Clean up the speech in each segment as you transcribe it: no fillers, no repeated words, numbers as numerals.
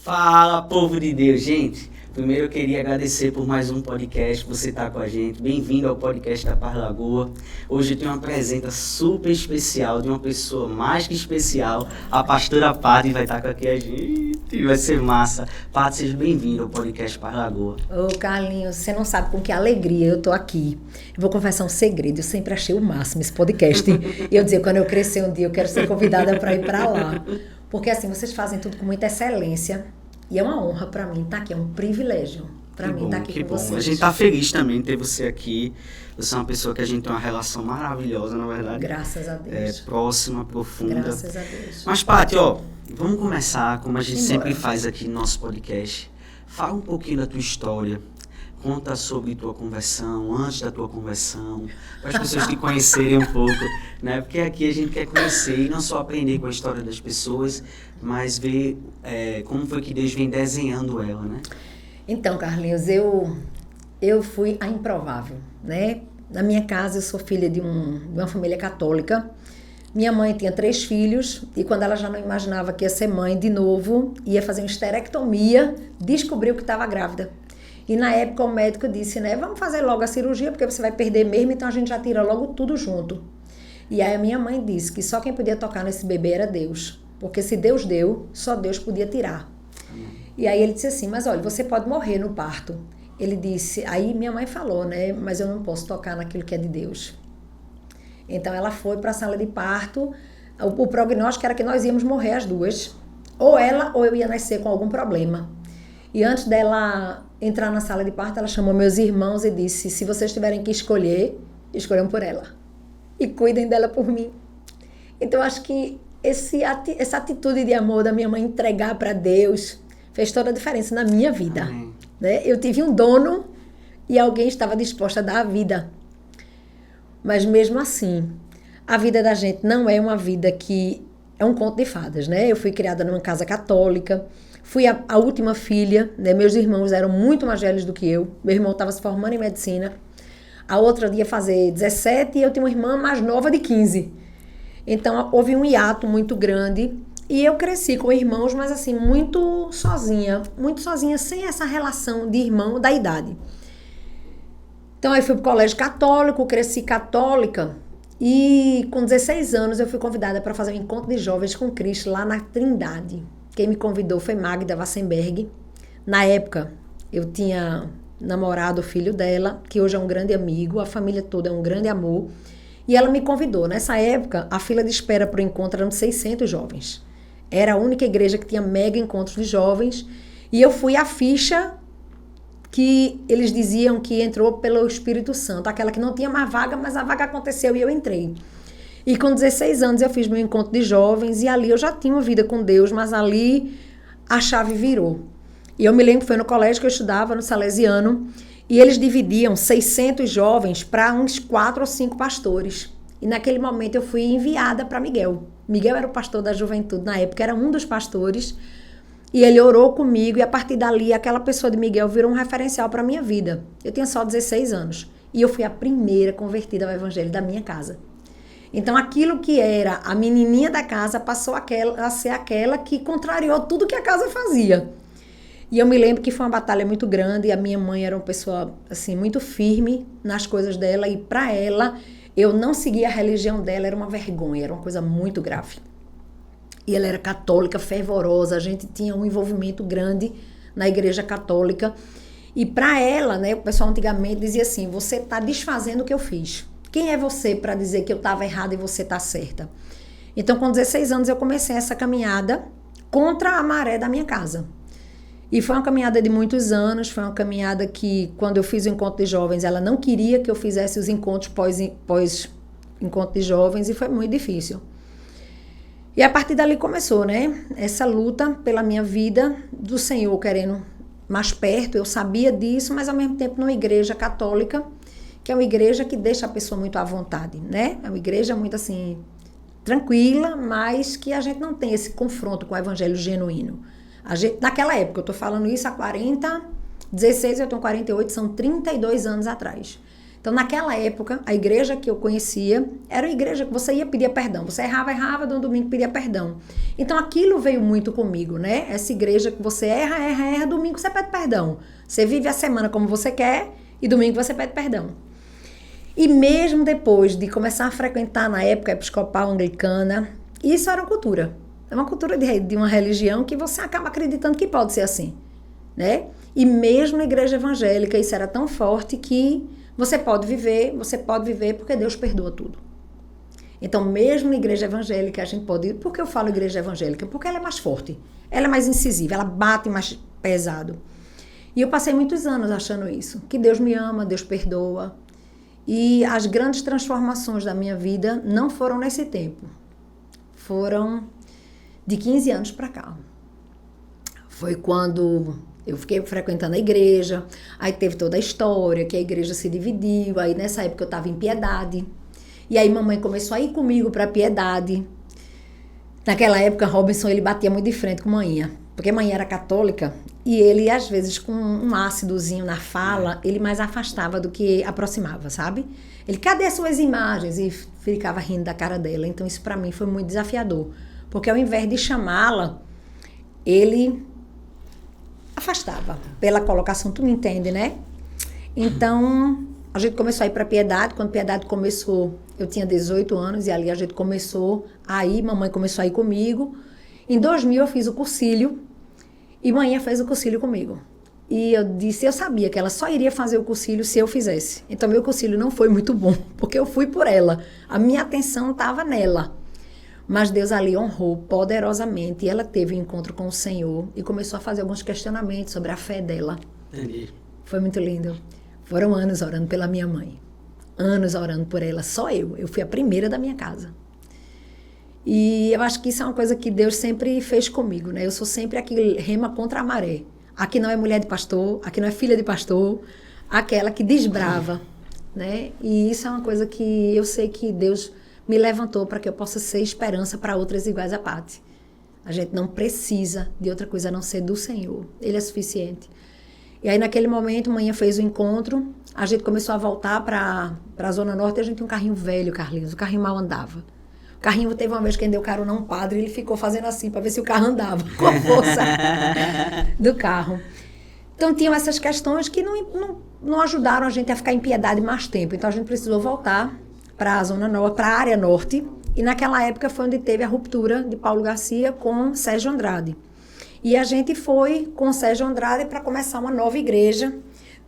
Fala, povo de Deus, gente. Primeiro eu queria agradecer por mais um podcast, você tá com a gente. Bem-vindo ao podcast da Parlagoa. Hoje eu tenho uma presença super especial de uma pessoa mais que especial. A pastora Pati vai estar com aqui a gente. Vai ser massa. Pati, seja bem-vindo ao podcast Parlagoa. Ô, Carlinhos, você não sabe com que alegria eu tô aqui. Eu vou confessar um segredo, eu sempre achei o máximo esse podcast. E eu dizia, quando eu crescer um dia, eu quero ser convidada para ir para lá. Porque assim, vocês fazem tudo com muita excelência. E é uma honra para mim estar aqui, é um privilégio para mim estar aqui com vocês. A gente tá feliz também de ter você aqui. Você é uma pessoa que a gente tem uma relação maravilhosa, na verdade. Graças a Deus. Próxima, profunda. Graças a Deus. Mas, Pati, vamos começar como a gente sempre faz aqui no nosso podcast. Fala um pouquinho da tua história. Conta sobre tua conversão, antes da tua conversão, para as pessoas te conhecerem um pouco, né? Porque aqui a gente quer conhecer e não só aprender com a história das pessoas, mas ver como foi que Deus vem desenhando ela, né? Então, Carlinhos, eu fui a improvável, né? Na minha casa, eu sou filha de uma família católica. Minha mãe tinha 3 filhos e quando ela já não imaginava que ia ser mãe de novo, ia fazer uma esterectomia, descobriu que estava grávida. E na época o médico disse, né, vamos fazer logo a cirurgia, porque você vai perder mesmo, então a gente já tira logo tudo junto. E aí a minha mãe disse que só quem podia tocar nesse bebê era Deus, porque se Deus deu, só Deus podia tirar. E aí ele disse assim, mas olha, você pode morrer no parto. Ele disse, aí minha mãe falou, né, mas eu não posso tocar naquilo que é de Deus. Então ela foi para a sala de parto, o prognóstico era que nós íamos morrer as duas, ou ela ou eu ia nascer com algum problema. E antes dela entrar na sala de parto, ela chamou meus irmãos e disse, se vocês tiverem que escolher, escolham por ela. E cuidem dela por mim. Então, acho que essa atitude de amor da minha mãe entregar para Deus fez toda a diferença na minha vida. Né? Eu tive um dono e alguém estava disposto a dar a vida. Mas mesmo assim, a vida da gente não é uma vida que é um conto de fadas, né? Eu fui criada numa casa católica, fui a última filha, né? Meus irmãos eram muito mais velhos do que eu. Meu irmão estava se formando em medicina. A outra ia fazer 17 e eu tinha uma irmã mais nova de 15. Então, houve um hiato muito grande. E eu cresci com irmãos, mas assim, muito sozinha, sem essa relação de irmão da idade. Então, aí fui pro colégio católico, cresci católica. E com 16 anos eu fui convidada para fazer um encontro de jovens com Cristo lá na Trindade. Quem me convidou foi Magda Wassenberg. Na época, eu tinha namorado o filho dela, que hoje é um grande amigo, a família toda é um grande amor. E ela me convidou. Nessa época, a fila de espera para o encontro eram de 600 jovens. Era a única igreja que tinha mega encontros de jovens. E eu fui a ficha que eles diziam que entrou pelo Espírito Santo. Aquela que não tinha mais vaga, mas a vaga aconteceu e eu entrei. E com 16 anos eu fiz meu encontro de jovens e ali eu já tinha uma vida com Deus, mas ali a chave virou. E eu me lembro que foi no colégio que eu estudava, no Salesiano, e eles dividiam 600 jovens para uns 4 ou 5 pastores. E naquele momento eu fui enviada para Miguel. Miguel era o pastor da juventude na época, era um dos pastores, e ele orou comigo e a partir dali aquela pessoa de Miguel virou um referencial para a minha vida. Eu tinha só 16 anos e eu fui a primeira convertida ao evangelho da minha casa. Então, aquilo que era a menininha da casa passou a ser aquela que contrariou tudo que a casa fazia. E eu me lembro que foi uma batalha muito grande e a minha mãe era uma pessoa, assim, muito firme nas coisas dela e para ela, eu não seguir a religião dela era uma vergonha, era uma coisa muito grave. E ela era católica, fervorosa, a gente tinha um envolvimento grande na igreja católica. E para ela, né, o pessoal antigamente dizia assim, você está desfazendo o que eu fiz. Quem é você para dizer que eu estava errada e você está certa? Então, com 16 anos, eu comecei essa caminhada contra a maré da minha casa. E foi uma caminhada de muitos anos, foi uma caminhada que, quando eu fiz o encontro de jovens, ela não queria que eu fizesse os encontros pós-encontro de jovens e foi muito difícil. E a partir dali começou, né? Essa luta pela minha vida, do Senhor querendo mais perto, eu sabia disso, mas ao mesmo tempo numa igreja católica, que é uma igreja que deixa a pessoa muito à vontade, né? É uma igreja muito assim, tranquila, mas que a gente não tem esse confronto com o evangelho genuíno. A gente, naquela época, eu tô falando isso há 16 eu tenho 48, são 32 anos atrás. Então, naquela época, a igreja que eu conhecia era uma igreja que você ia pedir perdão. Você errava, no domingo pedia perdão. Então, aquilo veio muito comigo, né? Essa igreja que você erra, domingo você pede perdão. Você vive a semana como você quer e domingo você pede perdão. E mesmo depois de começar a frequentar, na época, a episcopal anglicana, isso era uma cultura. É uma cultura de uma religião que você acaba acreditando que pode ser assim, né? E mesmo na igreja evangélica, isso era tão forte que você pode viver porque Deus perdoa tudo. Então, mesmo na igreja evangélica, a gente pode... Por que eu falo igreja evangélica? Porque ela é mais forte, ela é mais incisiva, ela bate mais pesado. E eu passei muitos anos achando isso, que Deus me ama, Deus perdoa. E as grandes transformações da minha vida não foram nesse tempo. Foram de 15 anos para cá. Foi quando eu fiquei frequentando a igreja, aí teve toda a história, que a igreja se dividiu, aí nessa época eu estava em Piedade, e aí mamãe começou a ir comigo para Piedade. Naquela época, Robinson, ele batia muito de frente com manhã, porque mãe era católica, e ele, às vezes, com um ácidozinho na fala, ele mais afastava do que aproximava, sabe? Ele, cadê as suas imagens? E ficava rindo da cara dela. Então, isso para mim foi muito desafiador, porque ao invés de chamá-la, ele afastava pela colocação, tu me entende, né? Então, a gente começou a ir para Piedade. Quando Piedade começou, eu tinha 18 anos, e ali a gente começou a ir, mamãe começou a ir comigo. Em 2000 eu fiz o cursilho, e mãe fez o cursilho comigo. E eu sabia que ela só iria fazer o cursilho se eu fizesse. Então, meu cursilho não foi muito bom, porque eu fui por ela. A minha atenção estava nela. Mas Deus ali honrou poderosamente, e ela teve um encontro com o Senhor e começou a fazer alguns questionamentos sobre a fé dela. Entendi. Foi muito lindo. Foram anos orando pela minha mãe. Anos orando por ela, só eu. Eu fui a primeira da minha casa. E eu acho que isso é uma coisa que Deus sempre fez comigo, né? Eu sou sempre a que rema contra a maré. Aqui não é mulher de pastor, aqui não é filha de pastor, aquela que desbrava, né? E isso é uma coisa que eu sei que Deus me levantou para que eu possa ser esperança para outras iguais a Pati. A gente não precisa de outra coisa a não ser do Senhor. Ele é suficiente. E aí, naquele momento, manhã fez o encontro, a gente começou a voltar para a Zona Norte, e a gente tinha um carrinho velho, Carlinhos, o carrinho mal andava. O carrinho teve uma vez que deu carona a um padre, ele ficou fazendo assim para ver se o carro andava, com a força do carro. Então, tinham essas questões que não ajudaram a gente a ficar em Piedade mais tempo. Então, a gente precisou voltar para a Zona Norte, para a área norte, e naquela época foi onde teve a ruptura de Paulo Garcia com Sérgio Andrade. E a gente foi com Sérgio Andrade para começar uma nova igreja.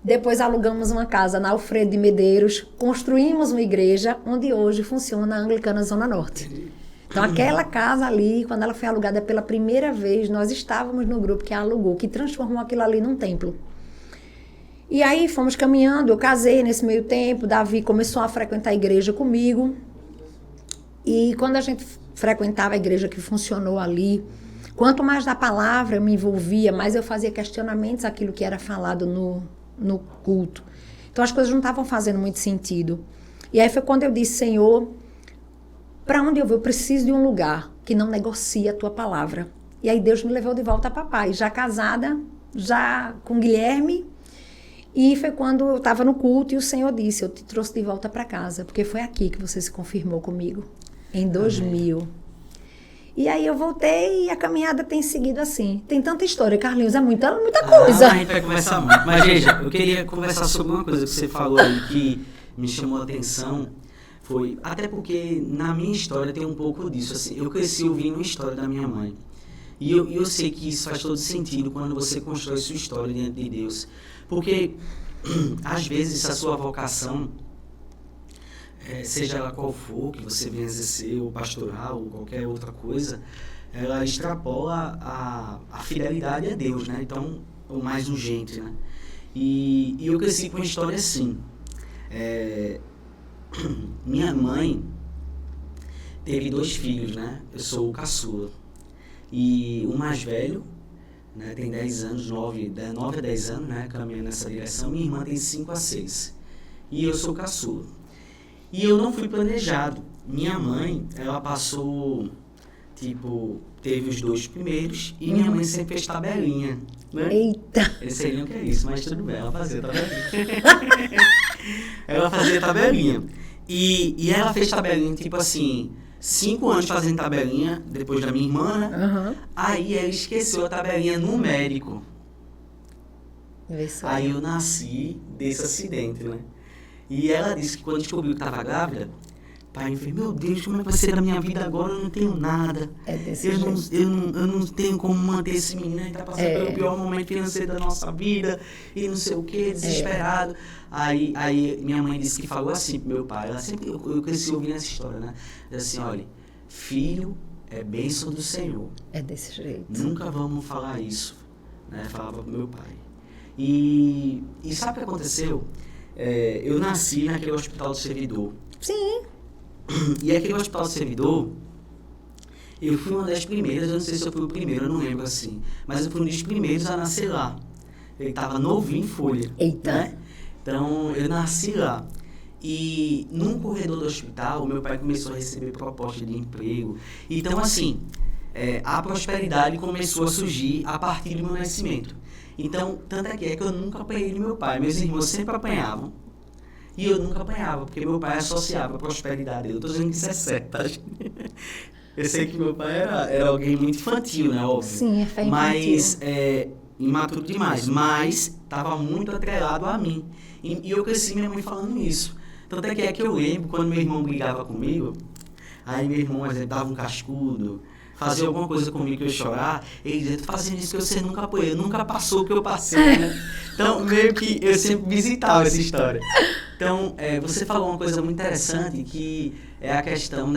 Depois alugamos uma casa na Alfredo de Medeiros, construímos uma igreja onde hoje funciona a Anglicana Zona Norte. Então, aquela casa ali, quando ela foi alugada pela primeira vez, nós estávamos no grupo que a alugou, que transformou aquilo ali num templo. E aí fomos caminhando, eu casei nesse meio tempo, Davi começou a frequentar a igreja comigo. E quando a gente frequentava a igreja que funcionou ali, quanto mais da palavra eu me envolvia, mais eu fazia questionamentos àquilo que era falado no culto. Então as coisas não estavam fazendo muito sentido. E aí foi quando eu disse, Senhor, para onde eu vou? Eu preciso de um lugar que não negocie a tua palavra. E aí Deus me levou de volta a papai, já casada, já com Guilherme. E foi quando eu estava no culto e o Senhor disse, eu te trouxe de volta para casa, porque foi aqui que você se confirmou comigo, em 2000. Amém. E aí eu voltei e a caminhada tem seguido assim. Tem tanta história, Carlinhos, é muita coisa. A gente vai conversar muito. Mas, veja, eu queria conversar sobre uma coisa que você falou aí que me chamou a atenção. Foi, até porque na minha história tem um pouco disso. Assim, eu cresci ouvindo a história da minha mãe. E eu sei que isso faz todo sentido quando você constrói sua história diante de Deus. Porque, às vezes, a sua vocação, seja ela qual for, que você venha exercer, ou pastoral, ou qualquer outra coisa, ela extrapola a fidelidade a Deus, né? Então, o mais urgente, né? E eu cresci com uma história assim. Minha mãe teve 2 filhos, né? Eu sou o caçula. E o mais velho, né, tem 10 anos, 9 a 10 anos, né, caminhando nessa direção. Minha irmã tem 5 a 6. E eu sou o caçula. E eu não fui planejado. Minha mãe, ela passou, teve os 2 primeiros, e minha mãe sempre fez tabelinha, né? Eita! Eles seriam que é isso, mas tudo bem, ela fazia tabelinha. Ela fazia tabelinha. E ela fez tabelinha, tipo assim, 5 anos fazendo tabelinha, depois da minha irmã, né? Aham. Aí ela esqueceu a tabelinha no médico. Vê só. Aí eu nasci desse acidente, né? E ela disse que quando descobriu que estava grávida, pai me fez, meu Deus, como é que vai ser da minha vida agora? Eu não tenho nada. É desse Eu não, jeito. eu não tenho como manter esse menino, ele está passando pelo pior momento financeiro da nossa vida, e não sei o que, desesperado. Aí minha mãe disse que falou assim pro meu pai, ela sempre, eu cresci ouvindo essa história, né? Disse assim, olha, filho é bênção do Senhor. É desse jeito. Nunca vamos falar isso, né? Falava pro meu pai. E sabe o que aconteceu? Eu nasci naquele hospital do servidor. Sim. E aquele hospital do servidor, eu fui uma das primeiras, eu não sei se eu fui o primeiro, eu não lembro assim, mas eu fui um dos primeiros a nascer lá. Ele estava novinho em folha. Eita. Né? Então, eu nasci lá. E num corredor do hospital, meu pai começou a receber proposta de emprego. Então, assim, a prosperidade começou a surgir a partir do meu nascimento. Então, tanto é que eu nunca apanhei do meu pai. Meus irmãos sempre apanhavam. E eu nunca apanhava, porque meu pai associava a prosperidade. Eu estou dizendo que isso é certo, tá? Eu sei que meu pai era alguém muito infantil, né? Óbvio. Sim, é fé infantil. Mas, imaturo demais. Mas estava muito atrelado a mim. E eu cresci minha mãe falando isso. Tanto é que eu lembro, quando meu irmão brigava comigo, aí meu irmão, por exemplo, dava um cascudo, fazia alguma coisa comigo que eu ia chorar, ele dizia, tu fazendo isso que você nunca apoiou, nunca passou o que eu passei, né? Então, meio que eu sempre visitava essa história. Então, você falou uma coisa muito interessante, que é a questão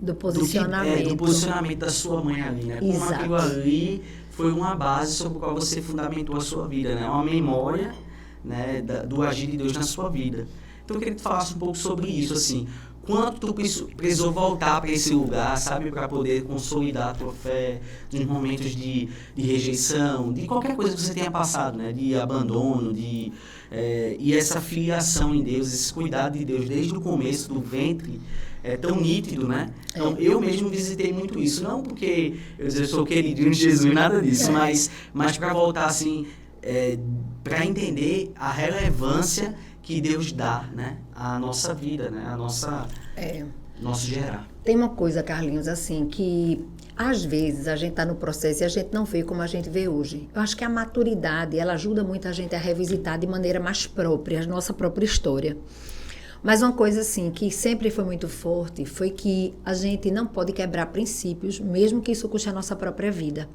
do posicionamento. Do posicionamento da sua mãe ali, né? Como Exato. aquilo ali foi uma base sobre a qual você fundamentou a sua vida, né? Uma memória, né, do agir de Deus na sua vida. Então, eu queria que tu falasse um pouco sobre isso, assim. Quanto tu precisou voltar para esse lugar, sabe? Para poder consolidar a tua fé nos momentos de rejeição, de qualquer coisa que você tenha passado, né? De abandono, e essa filiação em Deus, esse cuidado de Deus desde o começo do ventre, é tão nítido, né? Então, eu mesmo visitei muito isso. Não porque eu sou queridinho de Jesus, nada disso, mas para voltar, assim, para entender a relevância que Deus dá, né, à nossa vida, né, à nosso gerar. Tem uma coisa, Carlinhos, assim, que às vezes a gente está no processo e a gente não vê como a gente vê hoje. Eu acho que a maturidade, ela ajuda muito a gente a revisitar de maneira mais própria a nossa própria história. Mas uma coisa, assim, que sempre foi muito forte foi que a gente não pode quebrar princípios, mesmo que isso custe a nossa própria vida.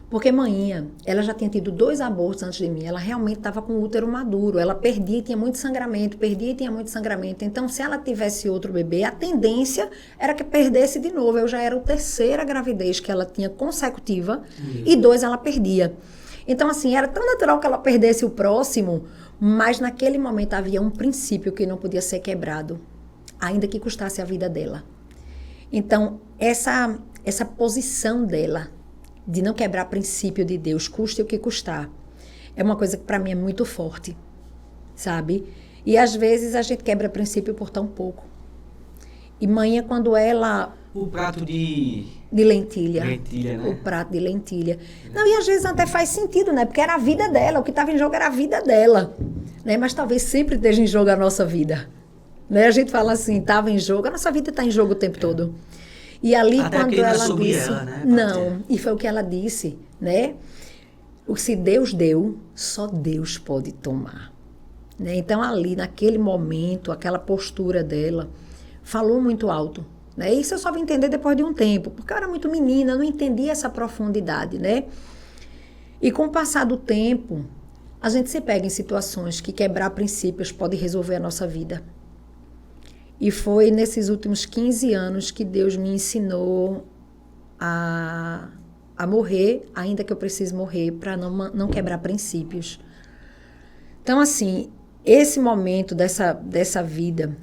Porque manhinha, ela já tinha tido 2 abortos antes de mim, ela realmente estava com o útero maduro, ela perdia e tinha muito sangramento, perdia e tinha muito sangramento. Então, se ela tivesse outro bebê, a tendência era que perdesse de novo. Eu já era a 3ª gravidez que ela tinha consecutiva e 2 ela perdia. Então, assim, era tão natural que ela perdesse o próximo, mas naquele momento havia um princípio que não podia ser quebrado, ainda que custasse a vida dela. Então, essa posição dela, de não quebrar princípio de Deus, custe o que custar, é uma coisa que para mim é muito forte, sabe? E às vezes a gente quebra princípio por tão pouco. E manhã, quando ela... O prato de lentilha. Lentilha, né? O prato de lentilha. Não, e às vezes até faz sentido, né? Porque era a vida dela, o que estava em jogo era a vida dela. Né? Mas talvez sempre esteja em jogo a nossa vida. Né? A gente fala assim, estava em jogo, a nossa vida está em jogo o tempo todo. E ali, até quando ela disse... ela, né? Não, e foi o que ela disse, né? O que se Deus deu, só Deus pode tomar. Né? Então, ali, naquele momento, aquela postura dela, falou muito alto. Né? Isso eu só vim entender depois de um tempo, porque eu era muito menina, não entendia essa profundidade, né? E com o passar do tempo, a gente se pega em situações que quebrar princípios pode resolver a nossa vida. E foi nesses últimos 15 anos que Deus me ensinou a morrer, ainda que eu precise morrer, para não quebrar princípios. Então, assim, esse momento dessa vida,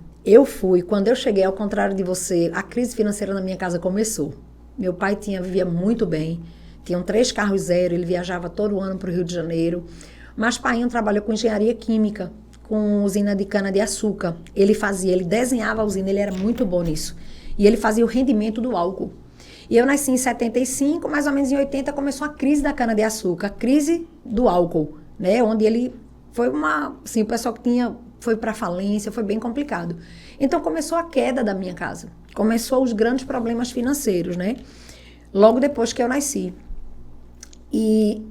quando eu cheguei, ao contrário de você, a crise financeira na minha casa começou. Meu pai vivia muito bem, tinham 3 carros zero, ele viajava todo ano para o Rio de Janeiro, mas pai trabalhou com engenharia química, com usina de cana-de-açúcar. Ele desenhava a usina, ele era muito bom nisso. E ele fazia o rendimento do álcool. E eu nasci em 75, mais ou menos em 80 começou a crise da cana-de-açúcar, a crise do álcool, né? Onde ele Foi assim, o pessoal que foi para falência, foi bem complicado. Então começou a queda da minha casa. Começou os grandes problemas financeiros, né? Logo depois que eu nasci. E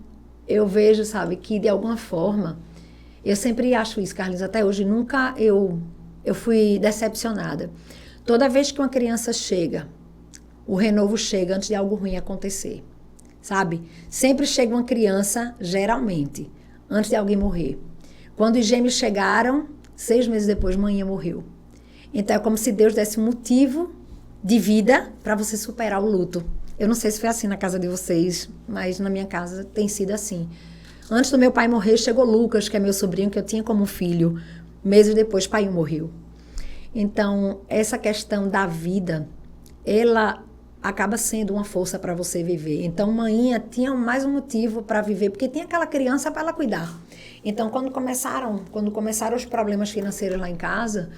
eu vejo, sabe, que de alguma forma, eu sempre acho isso, Carlinhos, até hoje nunca eu fui decepcionada. Toda vez que uma criança chega, o renovo chega antes de algo ruim acontecer, sabe? Sempre chega uma criança, geralmente, antes de alguém morrer. Quando os gêmeos chegaram, 6 meses depois, manhã morreu. Então, é como se Deus desse um motivo de vida para você superar o luto. Eu não sei se foi assim na casa de vocês, mas na minha casa tem sido assim. Antes do meu pai morrer, chegou Lucas, que é meu sobrinho, que eu tinha como filho. Meses depois, pai morreu. Então, essa questão da vida, ela acaba sendo uma força para você viver. Então, manhinha tinha mais um motivo para viver, porque tinha aquela criança para ela cuidar. Então, quando começaram os problemas financeiros lá em casa,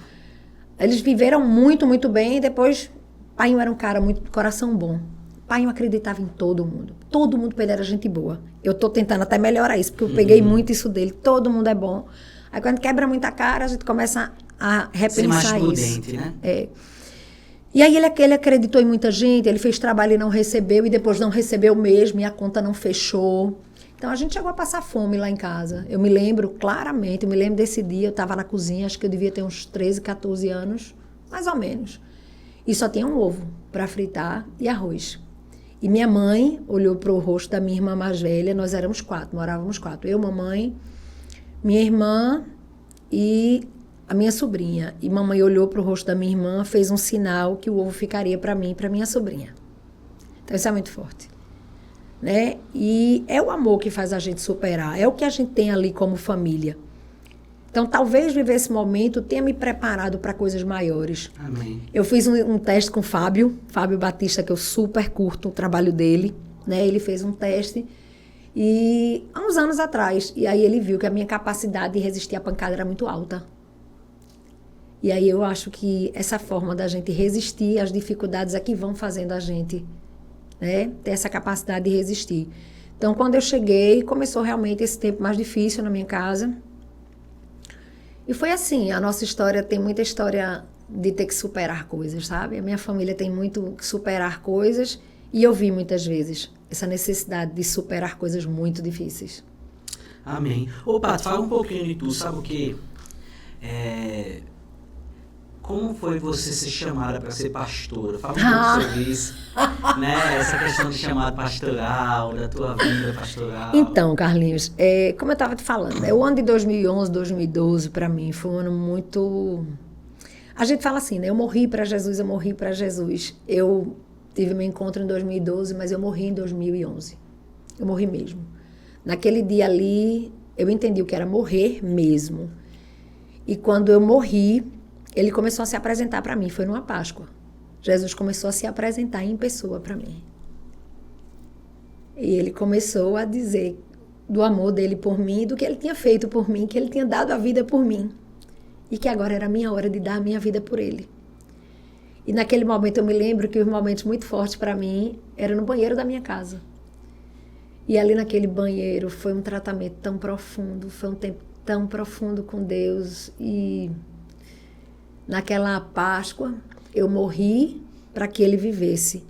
eles viveram muito, muito bem, e depois, pai era um cara muito de coração bom. Pai acreditava em todo mundo. Todo mundo para ele era gente boa. Eu estou tentando até melhorar isso, porque eu peguei muito isso dele. Todo mundo é bom. Aí quando quebra muita cara, a gente começa a repensar ser mais prudente, isso. Né? É. E aí ele acreditou em muita gente, ele fez trabalho e não recebeu, e depois não recebeu mesmo, e a conta não fechou. Então a gente chegou a passar fome lá em casa. Eu me lembro claramente, eu me lembro desse dia, eu estava na cozinha, acho que eu devia ter uns 13, 14 anos, mais ou menos. E só tinha um ovo para fritar e arroz. E minha mãe olhou para o rosto da minha irmã mais velha, nós éramos 4, morávamos 4. Eu, mamãe, minha irmã e a minha sobrinha. E mamãe olhou para o rosto da minha irmã, fez um sinal que o ovo ficaria para mim e para minha sobrinha. Então isso é muito forte. Né? E é o amor que faz a gente superar, é o que a gente tem ali como família. Então, talvez viver esse momento tenha me preparado para coisas maiores. Amém. Eu fiz um teste com o Fábio Batista, que eu super curto o trabalho dele, né? Ele fez um teste e há uns anos atrás, e aí ele viu que a minha capacidade de resistir à pancada era muito alta. E aí eu acho que essa forma da gente resistir às dificuldades é que vão fazendo a gente, né, ter essa capacidade de resistir. Então, quando eu cheguei, começou realmente esse tempo mais difícil na minha casa. E foi assim, a nossa história tem muita história de ter que superar coisas, sabe? A minha família tem muito que superar coisas e eu vi muitas vezes essa necessidade de superar coisas muito difíceis. Amém. Ô, Pato, fala um pouquinho de tu, sabe o quê? Como foi você ser chamada para ser pastora? Fala um pouco sobre isso, né? Essa questão de chamada pastoral, da tua vida pastoral. Então, Carlinhos, como eu estava te falando, o ano de 2011, 2012, para mim, foi um ano muito... A gente fala assim, né? Eu morri para Jesus. Eu tive meu encontro em 2012, mas eu morri em 2011. Eu morri mesmo. Naquele dia ali, eu entendi o que era morrer mesmo. E quando eu morri, ele começou a se apresentar para mim, foi numa Páscoa. Jesus começou a se apresentar em pessoa para mim. E ele começou a dizer do amor dele por mim, do que ele tinha feito por mim, que ele tinha dado a vida por mim. E que agora era a minha hora de dar a minha vida por ele. E naquele momento eu me lembro que os momentos muito fortes para mim eram no banheiro da minha casa. E ali naquele banheiro foi um tratamento tão profundo, foi um tempo tão profundo com Deus. E naquela Páscoa, eu morri para que ele vivesse.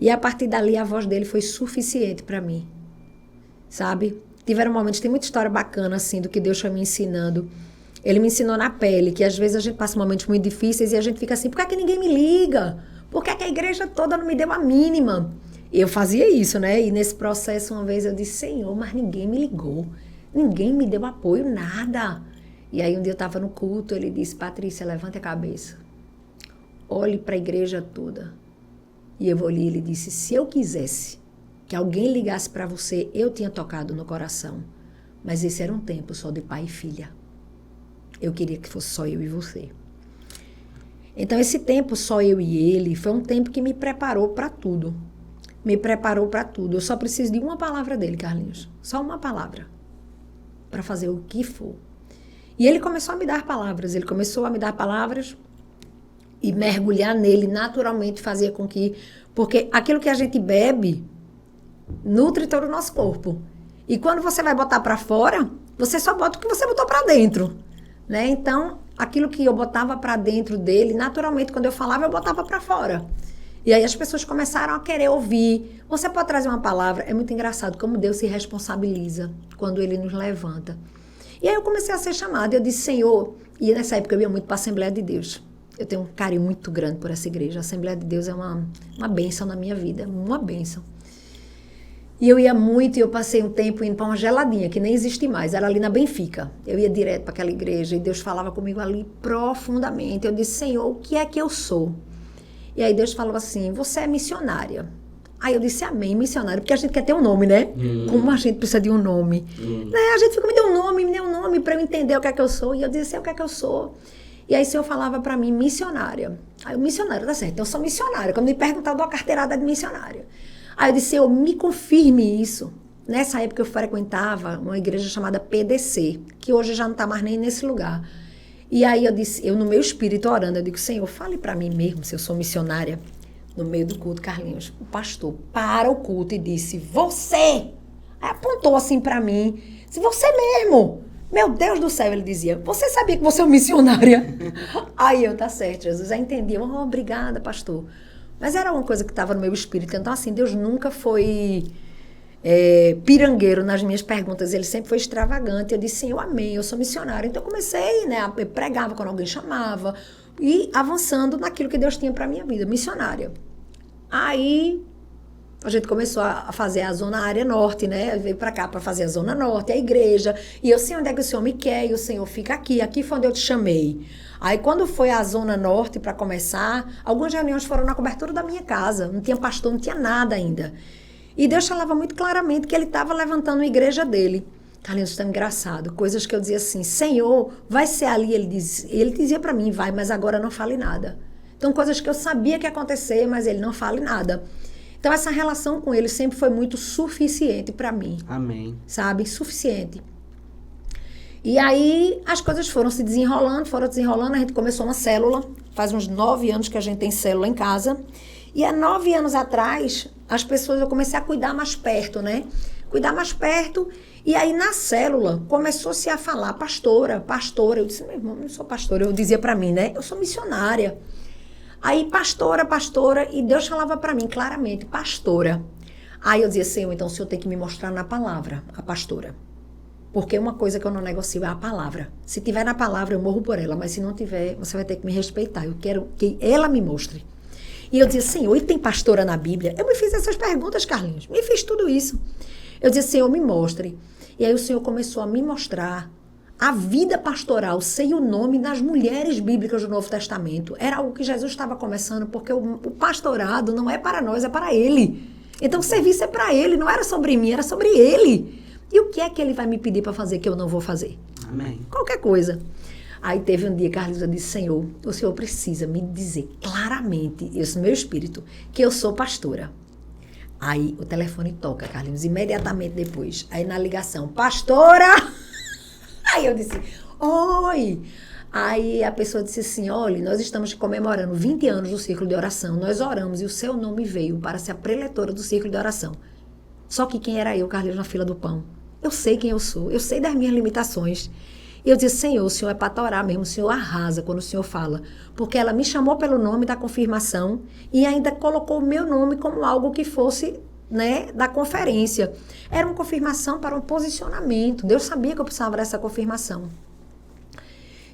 E a partir dali, a voz dele foi suficiente para mim. Sabe? Tiveram momentos, tem muita história bacana, assim, do que Deus foi me ensinando. Ele me ensinou na pele, que às vezes a gente passa momentos muito difíceis e a gente fica assim, por que ninguém me liga? Por que a igreja toda não me deu a mínima? E eu fazia isso, né? E nesse processo, uma vez eu disse, Senhor, mas ninguém me ligou. Ninguém me deu apoio, nada. E aí um dia eu estava no culto, ele disse, Patrícia, levante a cabeça, olhe para a igreja toda. E eu olhei e ele disse, se eu quisesse que alguém ligasse para você, eu tinha tocado no coração. Mas esse era um tempo só de pai e filha. Eu queria que fosse só eu e você. Então esse tempo, só eu e ele, foi um tempo que me preparou para tudo. Me preparou para tudo. Eu só preciso de uma palavra dele, Carlinhos. Só uma palavra. Para fazer o que for. E ele começou a me dar palavras. Ele começou a me dar palavras e mergulhar nele naturalmente fazia com que... Porque aquilo que a gente bebe nutre todo o nosso corpo. E quando você vai botar para fora, Você só bota o que você botou para dentro, né? Então, aquilo que eu botava para dentro dele, naturalmente, quando eu falava, eu botava para fora. E aí as pessoas começaram a querer ouvir. Você pode trazer uma palavra. É muito engraçado como Deus se responsabiliza quando Ele nos levanta. E aí eu comecei a ser chamada. Eu disse, Senhor... E nessa época eu ia muito para a Assembleia de Deus. Eu tenho um carinho muito grande por essa igreja. A Assembleia de Deus é uma bênção na minha vida. Uma bênção. E eu ia muito, e eu passei um tempo indo para uma geladinha, que nem existe mais, era ali na Benfica. Eu ia direto para aquela igreja, e Deus falava comigo ali profundamente. Eu disse, Senhor, o que é que eu sou? E aí Deus falou assim, você é missionária. Aí eu disse, amém, missionária, porque a gente quer ter um nome, né? Como a gente precisa de um nome. Né? A gente fica, me deu um nome para eu entender o que é que eu sou. E eu disse, o que é que eu sou? E aí o Senhor falava para mim, missionária. Aí o missionário, tá certo, então eu sou missionária. Quando me perguntaram, eu dou uma carteirada de missionária. Aí eu disse, Senhor, me confirme isso. Nessa época eu frequentava uma igreja chamada PDC, que hoje já não está mais nem nesse lugar. E aí eu disse, eu no meu espírito orando, eu digo, Senhor, fale para mim mesmo se eu sou missionária. No meio do culto, Carlinhos, o pastor para o culto e disse, você! Aí apontou assim para mim, disse, você mesmo! Meu Deus do céu, ele dizia, você sabia que você é uma missionária? Aí eu, tá certo, Jesus, já entendi. Obrigada, pastor. Mas era uma coisa que estava no meu espírito. Então, assim, Deus nunca foi pirangueiro nas minhas perguntas. Ele sempre foi extravagante. Eu disse, sim, eu amei, eu sou missionária. Então, eu comecei, né? Eu pregava quando alguém chamava. E avançando naquilo que Deus tinha para a minha vida, missionária. Aí, a gente começou a fazer a zona área norte, né? Eu veio para cá para fazer a zona norte, a igreja. E eu sei onde é que o Senhor me quer. E o Senhor fica aqui. Aqui foi onde eu te chamei. Aí, quando foi a Zona Norte para começar, algumas reuniões foram na cobertura da minha casa. Não tinha pastor, não tinha nada ainda. E Deus falava muito claramente que Ele estava levantando a igreja dele. Carlinhos, isso é engraçado. Coisas que eu dizia assim, Senhor, vai ser ali. Ele dizia para mim, vai, mas agora não fale nada. Então, coisas que eu sabia que ia acontecer, mas Ele não fale nada. Então, essa relação com Ele sempre foi muito suficiente para mim. Amém. Sabe? Suficiente. E aí as coisas foram se desenrolando, a gente começou uma célula, faz uns 9 anos que a gente tem célula em casa, e há 9 anos atrás, eu comecei a cuidar mais perto, né? Cuidar mais perto, e aí na célula começou-se a falar, pastora, eu disse, meu irmão, eu não sou pastora, eu dizia pra mim, né? Eu sou missionária. Aí pastora, e Deus falava pra mim claramente, pastora. Aí eu dizia, Senhor, então o Senhor tem que me mostrar na palavra, a pastora. Porque uma coisa que eu não negocio é a palavra. Se tiver na palavra, eu morro por ela. Mas se não tiver, você vai ter que me respeitar. Eu quero que ela me mostre. E eu dizia, Senhor, e tem pastora na Bíblia? Eu me fiz essas perguntas, Carlinhos. Me fiz tudo isso. Eu dizia, Senhor, me mostre. E aí o Senhor começou a me mostrar a vida pastoral sem o nome das mulheres bíblicas do Novo Testamento. Era algo que Jesus estava começando, porque o pastorado não é para nós, é para Ele. Então o serviço é para Ele, não era sobre mim, era sobre Ele. E o que é que Ele vai me pedir para fazer que eu não vou fazer? Amém. Qualquer coisa. Aí teve um dia, Carlos, eu disse, Senhor, o Senhor precisa me dizer claramente, isso no meu espírito, que eu sou pastora. Aí o telefone toca, Carlinhos, imediatamente depois. Aí na ligação, pastora! Aí eu disse, oi! Aí a pessoa disse assim, olha, nós estamos comemorando 20 anos do Círculo de Oração. Nós oramos e o seu nome veio para ser a preletora do Círculo de Oração. Só que quem era eu, Carlinhos, na fila do pão? Eu sei quem eu sou, eu sei das minhas limitações. E eu disse, Senhor, o Senhor é para torar mesmo, o Senhor arrasa quando o Senhor fala. Porque ela me chamou pelo nome da confirmação e ainda colocou o meu nome como algo que fosse, né, da conferência. Era uma confirmação para um posicionamento. Deus sabia que eu precisava dessa confirmação.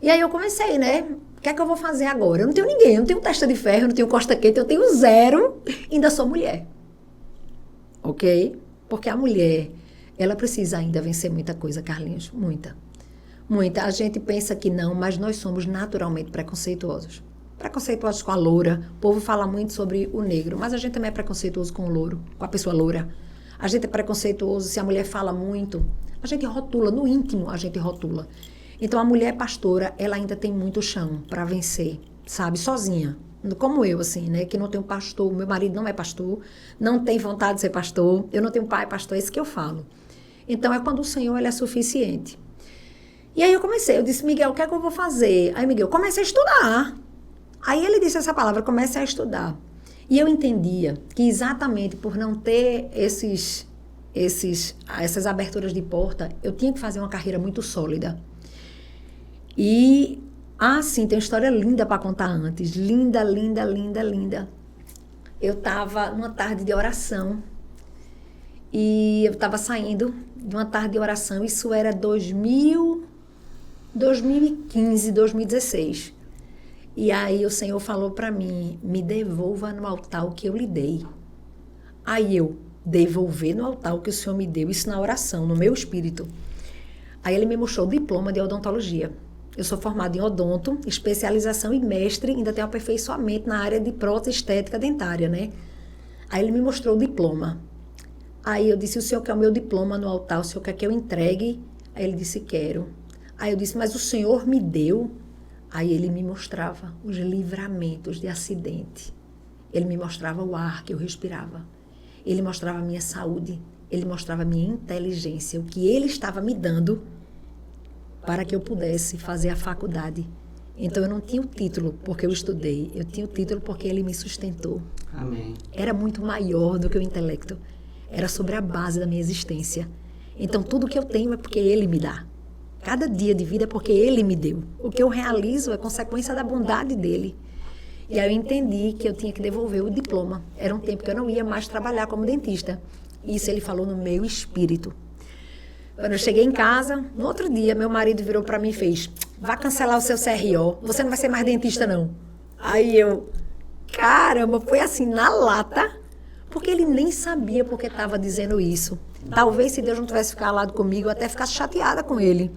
E aí eu comecei, né? O que é que eu vou fazer agora? Eu não tenho ninguém, eu não tenho testa de ferro, eu não tenho costa quente, eu tenho 0, ainda sou mulher. Ok? Porque a mulher, ela precisa ainda vencer muita coisa, Carlinhos, muita. A gente pensa que não, mas nós somos naturalmente preconceituosos. Preconceituosos com a loura. O povo fala muito sobre o negro, mas a gente também é preconceituoso com o louro, com a pessoa loura. A gente é preconceituoso se a mulher fala muito. A gente rotula, no íntimo a gente rotula. Então a mulher pastora, ela ainda tem muito chão para vencer, sabe? Sozinha. Como eu, assim, né? Que não tenho pastor, meu marido não é pastor, não tem vontade de ser pastor, eu não tenho pai pastor, é isso que eu falo. Então é quando o Senhor, ele é suficiente. E aí eu disse, Miguel, o que é que eu vou fazer? Aí Miguel, comece a estudar. Aí ele disse essa palavra, comece a estudar. E eu entendia que exatamente por não ter essas aberturas de porta, eu tinha que fazer uma carreira muito sólida. E, sim, tem uma história linda para contar antes. Linda, linda, linda, linda. Eu estava numa tarde de oração. E eu estava saindo de uma tarde de oração. Isso era 2015, 2016. E aí o Senhor falou para mim, me devolva no altar o que eu lhe dei. Aí eu devolver no altar o que o Senhor me deu, isso na oração, no meu espírito. Aí ele me mostrou o diploma de odontologia. Eu sou formada em odonto, especialização e mestre, ainda tenho aperfeiçoamento na área de prótese estética dentária, né? Aí ele me mostrou o diploma. Aí eu disse, o senhor quer o meu diploma no altar, o senhor quer que eu entregue? Aí ele disse, quero. Aí eu disse, mas o senhor me deu? Aí ele me mostrava os livramentos de acidente. Ele me mostrava o ar que eu respirava. Ele mostrava a minha saúde. Ele mostrava a minha inteligência, o que ele estava me dando para que eu pudesse fazer a faculdade. Então eu não tinha o título porque eu estudei, eu tinha o título porque ele me sustentou. Amém. Era muito maior do que o intelecto. Era sobre a base da minha existência. Então tudo que eu tenho é porque ele me dá. Cada dia de vida é porque ele me deu. O que eu realizo é consequência da bondade dele. E aí eu entendi que eu tinha que devolver o diploma. Era um tempo que eu não ia mais trabalhar como dentista. Isso ele falou no meu espírito. Quando eu cheguei em casa, no outro dia, meu marido virou para mim e fez, vá cancelar o seu CRO, você não vai ser mais dentista, não. Aí eu, caramba, foi assim, na lata, porque ele nem sabia porque estava dizendo isso. Talvez se Deus não tivesse ficado comigo, eu até ficasse chateada com ele.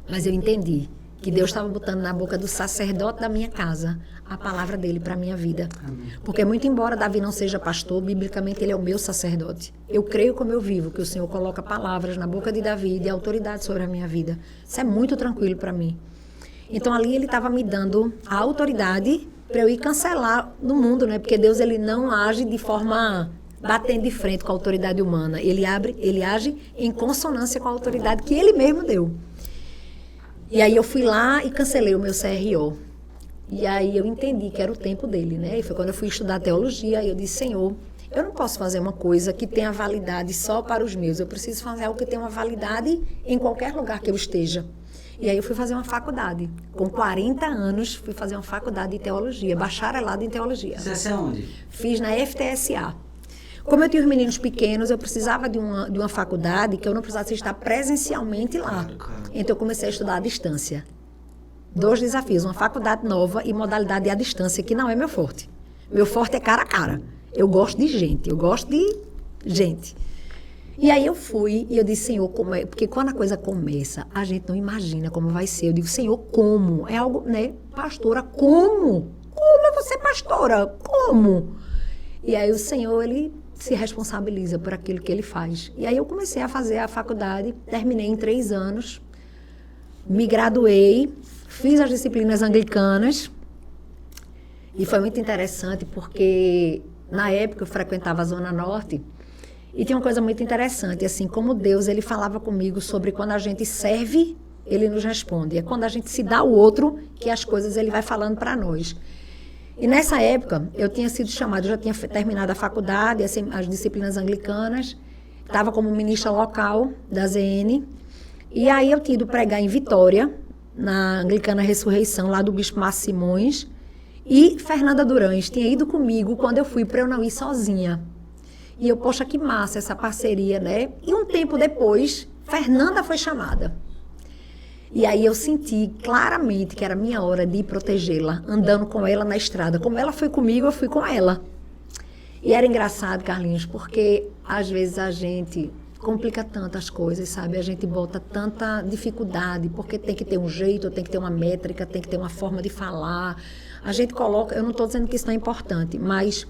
Mas eu entendi que Deus estava botando na boca do sacerdote da minha casa a palavra dele para a minha vida. Amém. Porque muito embora Davi não seja pastor, biblicamente ele é o meu sacerdote. Eu creio como eu vivo, que o Senhor coloca palavras na boca de Davi de autoridade sobre a minha vida. Isso é muito tranquilo para mim. Então ali ele estava me dando a autoridade para eu ir cancelar no mundo, né? Porque Deus ele não age de forma batendo de frente com a autoridade humana. Ele age em consonância com a autoridade que ele mesmo deu. E aí eu fui lá e cancelei o meu CRO. E aí eu entendi que era o tempo dele, né? E foi quando eu fui estudar teologia, e eu disse, Senhor, eu não posso fazer uma coisa que tenha validade só para os meus. Eu preciso fazer algo que tenha uma validade em qualquer lugar que eu esteja. E aí eu fui fazer uma faculdade. Com 40 anos, fui fazer uma faculdade de teologia, bacharelado em teologia. Você é onde? Fiz na FTSA. Como eu tinha os meninos pequenos, eu precisava de uma faculdade que eu não precisasse estar presencialmente lá. Claro. Então eu comecei a estudar à distância. 2 desafios, uma faculdade nova e modalidade à distância, que não é meu forte. Meu forte é cara a cara. Eu gosto de gente, E aí eu fui e eu disse, Senhor, como é? Porque quando a coisa começa, a gente não imagina como vai ser. Eu digo, Senhor, como? É algo, né? Pastora, como? Como é você pastora? Como? E aí o Senhor, ele se responsabiliza por aquilo que ele faz. E aí eu comecei a fazer a faculdade, terminei em 3 anos, me graduei, fiz as disciplinas anglicanas e foi muito interessante porque na época eu frequentava a Zona Norte e tinha uma coisa muito interessante, assim, como Deus, ele falava comigo sobre quando a gente serve, ele nos responde. É quando a gente se dá ao outro que as coisas ele vai falando para nós. E nessa época, eu tinha sido chamada, eu já tinha terminado a faculdade, as disciplinas anglicanas, estava como ministra local da ZN, e aí eu tinha ido pregar em Vitória, na Anglicana Ressurreição, lá do Bispo Márcio Simões, e Fernanda Durães tinha ido comigo quando eu fui para eu não ir sozinha. E eu, poxa, que massa essa parceria, né? E um tempo depois, Fernanda foi chamada. E aí eu senti claramente que era minha hora de protegê-la, andando com ela na estrada. Como ela foi comigo, eu fui com ela. E era engraçado, Carlinhos, porque às vezes a gente complica tantas coisas, sabe? A gente bota tanta dificuldade, porque tem que ter um jeito, tem que ter uma métrica, tem que ter uma forma de falar. A gente coloca, eu não estou dizendo que isso não é importante, mas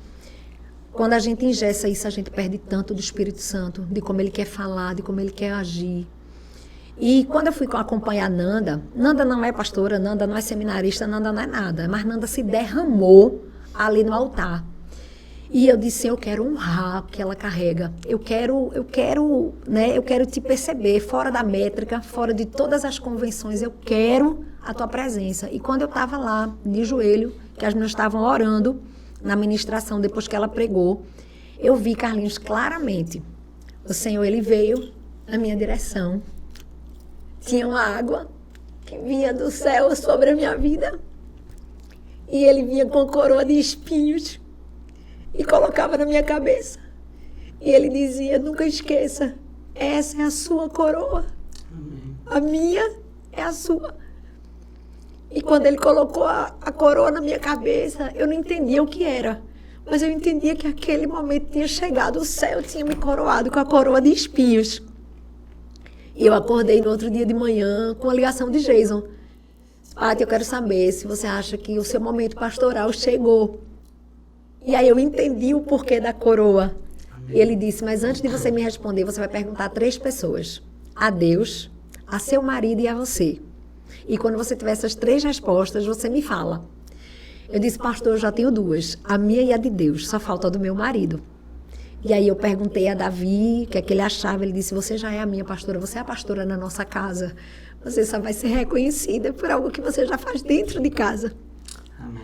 quando a gente engessa isso, a gente perde tanto do Espírito Santo, de como ele quer falar, de como ele quer agir. E quando eu fui acompanhar Nanda, Nanda não é pastora, Nanda não é seminarista, Nanda não é nada, mas Nanda se derramou ali no altar. E eu disse, eu quero honrar o que ela carrega. Eu quero te perceber fora da métrica, fora de todas as convenções, eu quero a tua presença. E quando eu estava lá, de joelho, que as meninas estavam orando na ministração, depois que ela pregou, eu vi, Carlinhos, claramente o Senhor, ele veio na minha direção. Tinha uma água que vinha do céu sobre a minha vida. E ele vinha com coroa de espinhos e colocava na minha cabeça. E ele dizia, nunca esqueça, essa é a sua coroa. Amém. A minha é a sua. E quando ele colocou a coroa na minha cabeça, eu não entendia o que era. Mas eu entendia que aquele momento tinha chegado, o céu tinha me coroado com a coroa de espinhos. E eu acordei no outro dia de manhã com a ligação de Jason. Pati, eu quero saber se você acha que o seu momento pastoral chegou. E aí eu entendi o porquê da coroa. E ele disse, mas antes de você me responder, você vai perguntar a 3 pessoas. A Deus, a seu marido e a você. E quando você tiver essas 3 respostas, você me fala. Eu disse, pastor, eu já tenho 2. A minha e a de Deus, só falta a do meu marido. E aí eu perguntei a Davi o que é que ele achava. Ele disse, você já é a minha pastora, você é a pastora na nossa casa. Você só vai ser reconhecida por algo que você já faz dentro de casa. Amém.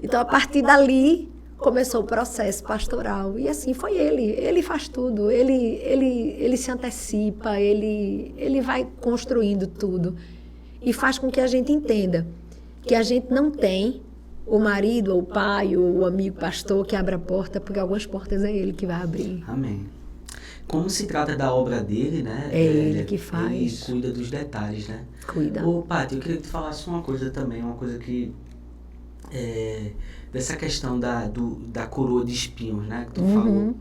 Então, a partir dali, começou o processo pastoral. E assim foi ele. Ele faz tudo. Ele se antecipa, ele vai construindo tudo. E faz com que a gente entenda que a gente não tem o marido, ou o pai, ou o amigo pastor que abre a porta, porque algumas portas é ele que vai abrir. Amém. Como se trata da obra dele, né? É ele que faz. Ele cuida dos detalhes, né? Cuida. Ô, Pati, eu queria que tu falasse uma coisa também, uma coisa que... dessa questão da coroa de espinhos, né? Que tu falou.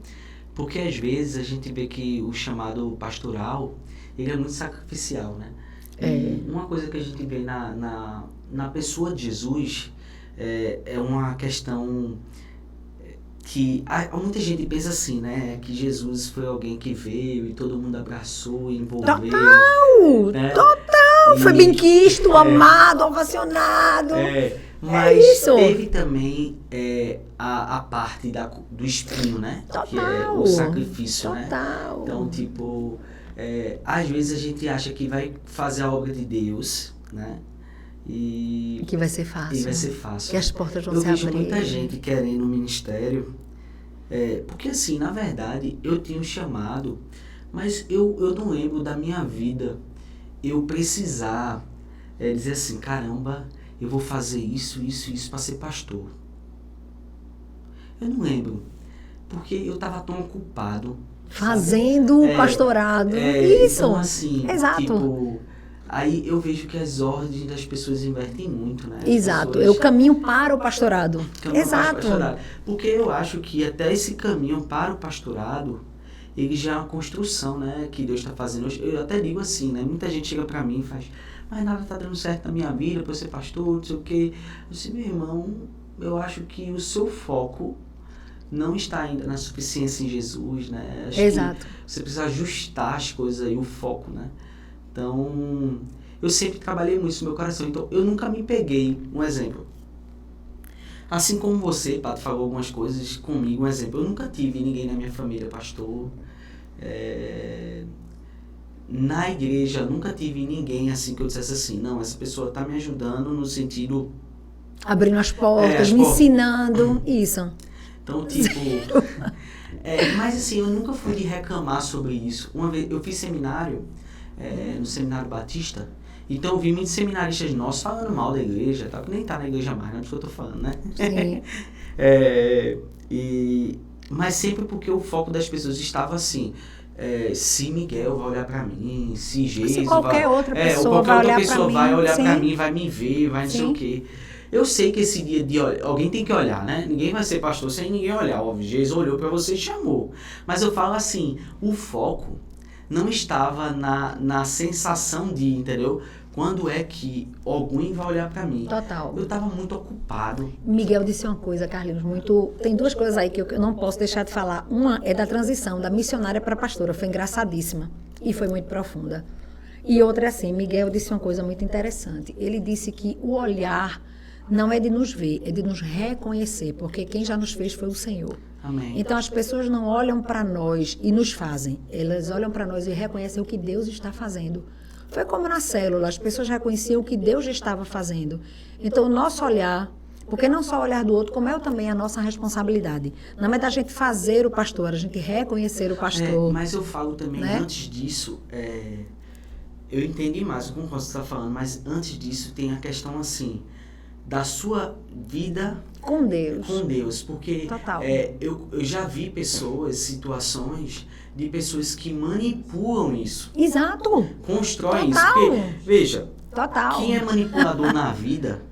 Porque às vezes a gente vê que o chamado pastoral, ele é muito sacrificial, né? E uma coisa que a gente vê na pessoa de Jesus é uma questão que muita gente pensa assim, né? Que Jesus foi alguém que veio e todo mundo abraçou e envolveu. Total! Né? Total! Foi bem quisto, amado, ovacionado. Mas isso. teve também a parte do espinho, né? Total. Que é o sacrifício, Total. né? Então, tipo, às vezes a gente acha que vai fazer a obra de Deus, né? E que vai ser fácil. E vai ser fácil. Que as portas vão se abrir. Eu vejo muita gente querendo o ministério, porque assim, na verdade, eu tinha um chamado, mas eu não lembro da minha vida eu precisar dizer assim, caramba, eu vou fazer isso para ser pastor. Eu não lembro, porque eu estava tão ocupado. Fazendo o pastorado. Isso. Então, assim, exato. Tipo, aí eu vejo que as ordens das pessoas invertem muito, né? Exato. Eu caminho para o pastorado. Exato. Para o pastorado. Porque eu acho que até esse caminho para o pastorado, ele já é uma construção, né? Que Deus está fazendo. Eu até digo assim, né? Muita gente chega para mim e faz, mas nada está dando certo na minha vida para eu ser pastor, não sei o quê. Eu disse, meu irmão, eu acho que o seu foco não está ainda na suficiência em Jesus, né? Acho exato. Que você precisa ajustar as coisas aí, o foco, né? Então, eu sempre trabalhei muito isso no meu coração. Então, eu nunca me peguei. Um exemplo. Assim como você, Pato, falou algumas coisas comigo. Um exemplo. Eu nunca tive ninguém na minha família pastor. Na igreja, nunca tive ninguém assim que eu dissesse assim, não, essa pessoa está me ajudando no sentido... Abrindo as portas, me ensinando. Isso. Então, tipo... mas assim, eu nunca fui de reclamar sobre isso. Uma vez, eu fiz seminário... no Seminário Batista, então eu vi muitos seminaristas nossos falando mal da igreja, tá? Que nem tá na igreja mais, não é disso que eu tô falando, né? Sim. Mas sempre porque o foco das pessoas estava assim, se Miguel vai olhar pra mim, se Jesus se qualquer outra pessoa vai olhar sim. pra mim, vai me ver, vai não sei o quê. Eu sei que esse dia de alguém tem que olhar, né? Ninguém vai ser pastor sem ninguém olhar. Óbvio, Jesus olhou pra você e chamou. Mas eu falo assim, o foco não estava na sensação de, entendeu? Quando é que alguém vai olhar para mim? Total. Eu estava muito ocupado. Miguel disse uma coisa, Carlinhos, muito... Tem 2 coisas aí que eu não posso deixar de falar. Uma é da transição da missionária para pastora. Foi engraçadíssima e foi muito profunda. E outra é assim, Miguel disse uma coisa muito interessante. Ele disse que o olhar não é de nos ver, é de nos reconhecer, porque quem já nos fez foi o Senhor. Amém. Então as pessoas não olham para nós e nos fazem, elas olham para nós e reconhecem o que Deus está fazendo. Foi como na célula, as pessoas reconheciam o que Deus estava fazendo. Então o nosso olhar Porque não só o olhar do outro, como é também a nossa responsabilidade. Não é da gente fazer o pastor, a gente reconhecer o pastor. Mas eu falo também, né? antes disso, eu entendi mais com o que você está falando, mas antes disso tem a questão assim, da sua vida Com Deus. com Deus, porque Total. Eu já vi pessoas, situações de pessoas que manipulam isso, Exato. constroem Total. isso, porque, veja, Total. quem é manipulador na vida,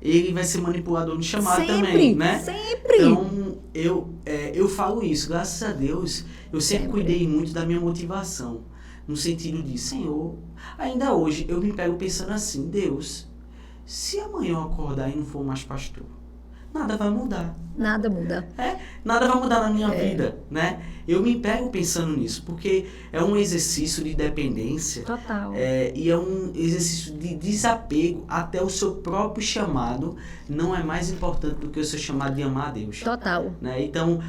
ele vai ser manipulador no chamado Sempre, também, né? sempre. Então, eu falo isso, graças a Deus, eu sempre cuidei muito da minha motivação, no sentido de, Senhor, ainda hoje eu me pego pensando assim, Deus, se amanhã eu acordar e não for mais pastor, nada vai mudar. Nada muda. Nada vai mudar na minha vida, né? Eu me pego pensando nisso, porque é um exercício de dependência. Total. E é um exercício de desapego até o seu próprio chamado. Não é mais importante do que o seu chamado de amar a Deus. Total. Né? Então,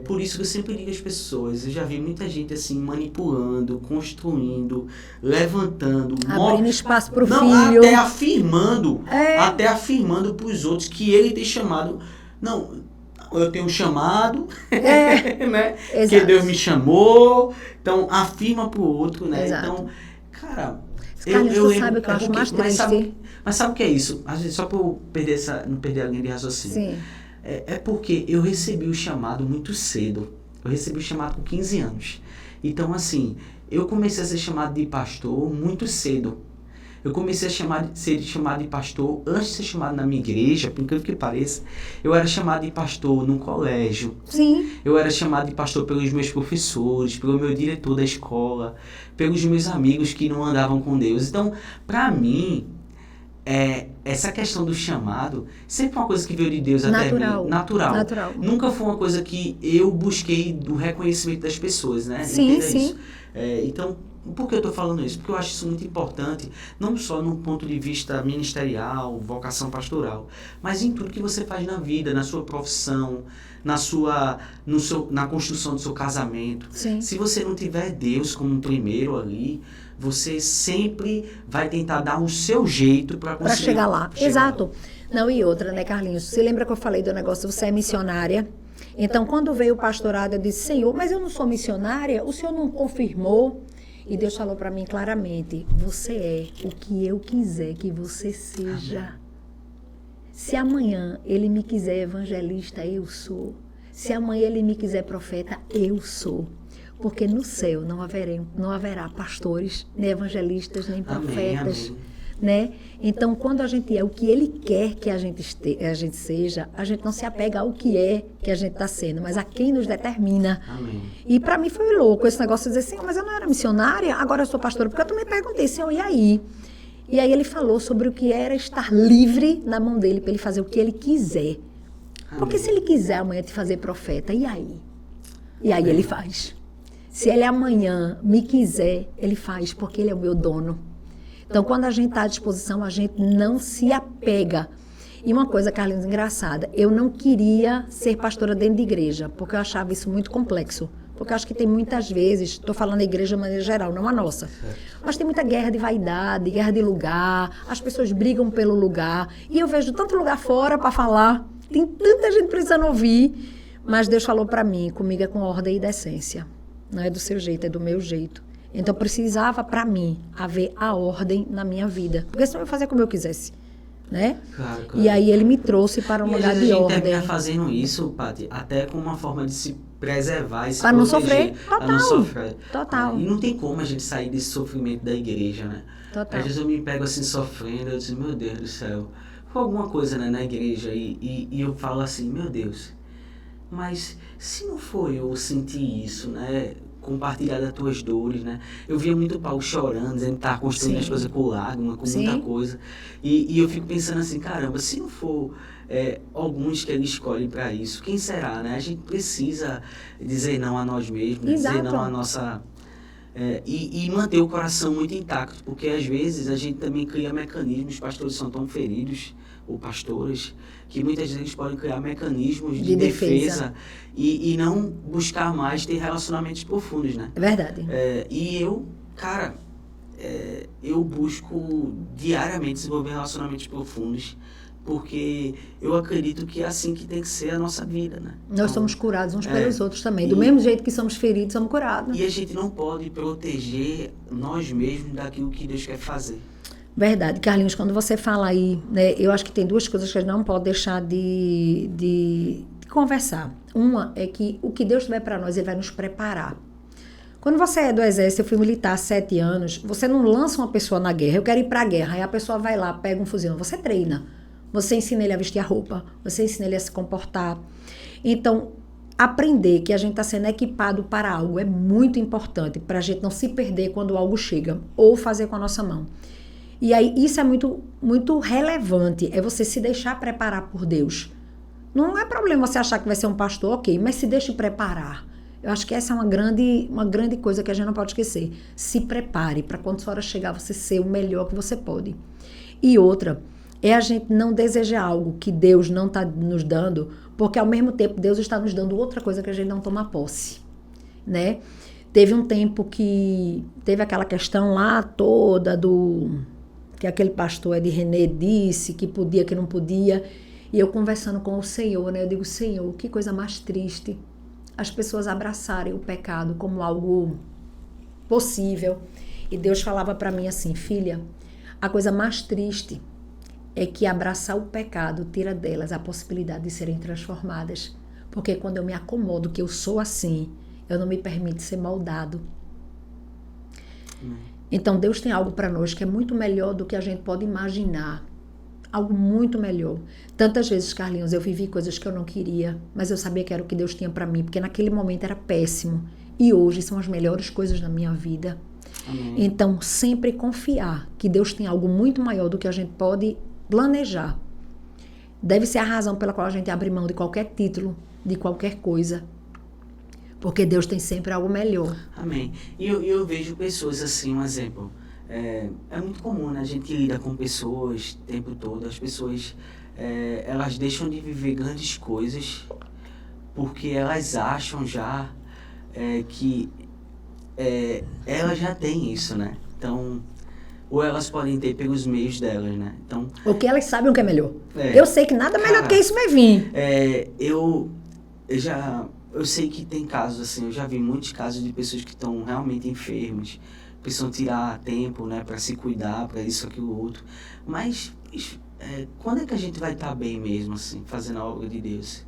por isso que eu sempre digo às pessoas, eu já vi muita gente assim, manipulando, construindo, levantando, Abrindo espaço para o filho. até afirmando para os outros que ele tem chamado. Não, eu tenho um chamado, né? Que Deus me chamou, então afirma pro outro, né? Exato. Então, cara, eu sabe o que eu acho mais triste? Mas sabe o que é isso? Às vezes, só para eu não perder a linha de raciocínio. Sim. É porque eu recebi o chamado muito cedo. Eu recebi o chamado com 15 anos. Então, assim, eu comecei a ser chamado de pastor muito cedo. Eu comecei a ser chamado de pastor antes de ser chamado na minha igreja, por incrível que pareça. Eu era chamado de pastor no colégio. Sim. Eu era chamado de pastor pelos meus professores, pelo meu diretor da escola, pelos meus amigos que não andavam com Deus. Então, para mim, essa questão do chamado sempre foi uma coisa que veio de Deus até mim. Natural. Nunca foi uma coisa que eu busquei do reconhecimento das pessoas, né? Sim, Entenda sim. isso. Então, por que eu estou falando isso? Porque eu acho isso muito importante, não só no ponto de vista ministerial, vocação pastoral, mas em tudo que você faz na vida, na sua profissão, na construção do seu casamento. Sim. Se você não tiver Deus como um primeiro ali, você sempre vai tentar dar o seu jeito para conseguir chegar lá. Exato. Não, e outra, né, Carlinhos? Você lembra que eu falei do negócio, você é missionária? Então, quando veio o pastorado, eu disse, Senhor, mas eu não sou missionária? O Senhor não confirmou? E Deus falou para mim claramente, você é o que eu quiser que você seja. Amém. Se amanhã Ele me quiser evangelista, eu sou. Se amanhã Ele me quiser profeta, eu sou. Porque no céu não haverá pastores, nem evangelistas, nem profetas. Amém. Né? Então, quando a gente é o que Ele quer que a gente seja, a gente não se apega ao que é que a gente está sendo, mas a quem nos determina. Amém. E para mim foi louco esse negócio de dizer assim, mas eu não era missionária, agora eu sou pastora, porque eu também perguntei, Senhor, e aí? E aí ele falou sobre o que era estar livre na mão dele, para ele fazer o que ele quiser. Amém. Porque se ele quiser amanhã te fazer profeta, e aí? E aí ele faz. Se ele amanhã me quiser, ele faz, porque ele é o meu dono. Então, quando a gente está à disposição, a gente não se apega. E uma coisa, Carlinhos, engraçada, eu não queria ser pastora dentro de igreja, porque eu achava isso muito complexo. Porque eu acho que tem muitas vezes, estou falando da igreja de maneira geral, não a nossa, mas tem muita guerra de vaidade, guerra de lugar, as pessoas brigam pelo lugar, e eu vejo tanto lugar fora para falar, tem tanta gente precisando ouvir, mas Deus falou para mim, comigo é com ordem e decência, não é do seu jeito, é do meu jeito. Então, precisava, para mim, haver a ordem na minha vida. Porque senão eu ia fazer como eu quisesse. Né? Claro. E aí ele me trouxe para um lugar de ordem. A gente termina fazendo isso, Paty, até com uma forma de se preservar e se para não sofrer. Para não sofrer. Total. E não tem como a gente sair desse sofrimento da igreja, né? Total. Às vezes eu me pego assim sofrendo, eu digo, meu Deus do céu. Foi alguma coisa, né, na igreja e eu falo assim, meu Deus, mas se não for eu sentir isso, né? Compartilhar das tuas dores, né? Eu via muito Paulo chorando, dizendo que estava construindo as coisas com lágrimas, com muita coisa. E eu fico pensando assim, caramba, se não for alguns que ele escolhe para isso, quem será, né? A gente precisa dizer não a nós mesmos, Exato. dizer não a nossa... e manter o coração muito intacto, porque às vezes a gente também cria mecanismos, os pastores são tão feridos, ou pastores, que muitas vezes podem criar mecanismos de defesa e não buscar mais ter relacionamentos profundos, né? É verdade. E eu, cara, eu busco diariamente desenvolver relacionamentos profundos porque eu acredito que é assim que tem que ser a nossa vida, né? Nós somos curados uns pelos outros também. Do mesmo jeito que somos feridos, somos curados. E a gente não pode proteger nós mesmos daquilo que Deus quer fazer. Verdade. Carlinhos, quando você fala aí, né, eu acho que tem duas coisas que a gente não pode deixar de conversar. Uma é que o que Deus tiver para nós, Ele vai nos preparar. Quando você é do exército, eu fui militar há 7 anos, você não lança uma pessoa na guerra, eu quero ir para a guerra, aí a pessoa vai lá, pega um fuzil, você treina. Você ensina ele a vestir a roupa, você ensina ele a se comportar. Então, aprender que a gente está sendo equipado para algo é muito importante, para a gente não se perder quando algo chega, ou fazer com a nossa mão. E aí, isso é muito, muito relevante, é você se deixar preparar por Deus. Não é problema você achar que vai ser um pastor, ok, mas se deixe preparar. Eu acho que essa é uma grande coisa que a gente não pode esquecer. Se prepare para quando a hora chegar você ser o melhor que você pode. E outra, é a gente não desejar algo que Deus não está nos dando, porque ao mesmo tempo Deus está nos dando outra coisa que a gente não toma posse, né? Teve um tempo que teve aquela questão lá toda que aquele pastor Ed René disse que podia, que não podia, e eu conversando com o Senhor, né? Eu digo, Senhor, que coisa mais triste as pessoas abraçarem o pecado como algo possível. E Deus falava para mim assim, filha, a coisa mais triste é que abraçar o pecado tira delas a possibilidade de serem transformadas. Porque quando eu me acomodo que eu sou assim, eu não me permito ser moldado. Então Deus tem algo para nós que é muito melhor do que a gente pode imaginar. Algo muito melhor. Tantas vezes, Carlinhos, eu vivi coisas que eu não queria, mas eu sabia que era o que Deus tinha para mim, porque naquele momento era péssimo. E hoje são as melhores coisas da minha vida. Amém. Então, sempre confiar que Deus tem algo muito maior do que a gente pode planejar. Deve ser a razão pela qual a gente abre mão de qualquer título, de qualquer coisa. Porque Deus tem sempre algo melhor. Amém. E eu vejo pessoas assim, um exemplo. É muito comum, né? A gente lida com pessoas o tempo todo. As pessoas, elas deixam de viver grandes coisas porque elas acham já que elas já têm isso, né? Então, ou elas podem ter pelos meios delas, né? Então, o que elas sabem o que é melhor. Eu sei que nada melhor do que isso vai vir. Eu sei que tem casos assim, eu já vi muitos casos de pessoas que estão realmente enfermas, precisam tirar tempo, né, para se cuidar, para isso, aquilo, outro. Mas quando é que a gente vai estar bem mesmo, assim, fazendo a obra de Deus?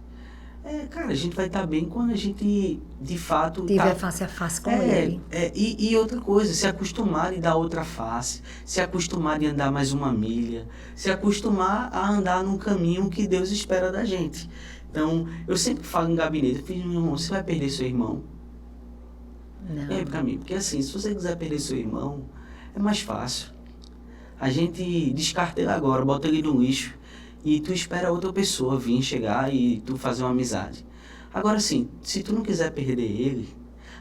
Cara, a gente vai estar bem quando a gente, de fato... tiver face a face com Ele. E outra coisa, se acostumar a dar outra face, se acostumar a andar mais uma milha, se acostumar a andar num caminho que Deus espera da gente. Então, eu sempre falo em gabinete, eu fiz, meu irmão, você vai perder seu irmão? Não. Pra mim, porque assim, se você quiser perder seu irmão, é mais fácil. A gente descarta ele agora, bota ele no lixo e tu espera outra pessoa vir chegar e tu fazer uma amizade. Agora assim, se tu não quiser perder ele,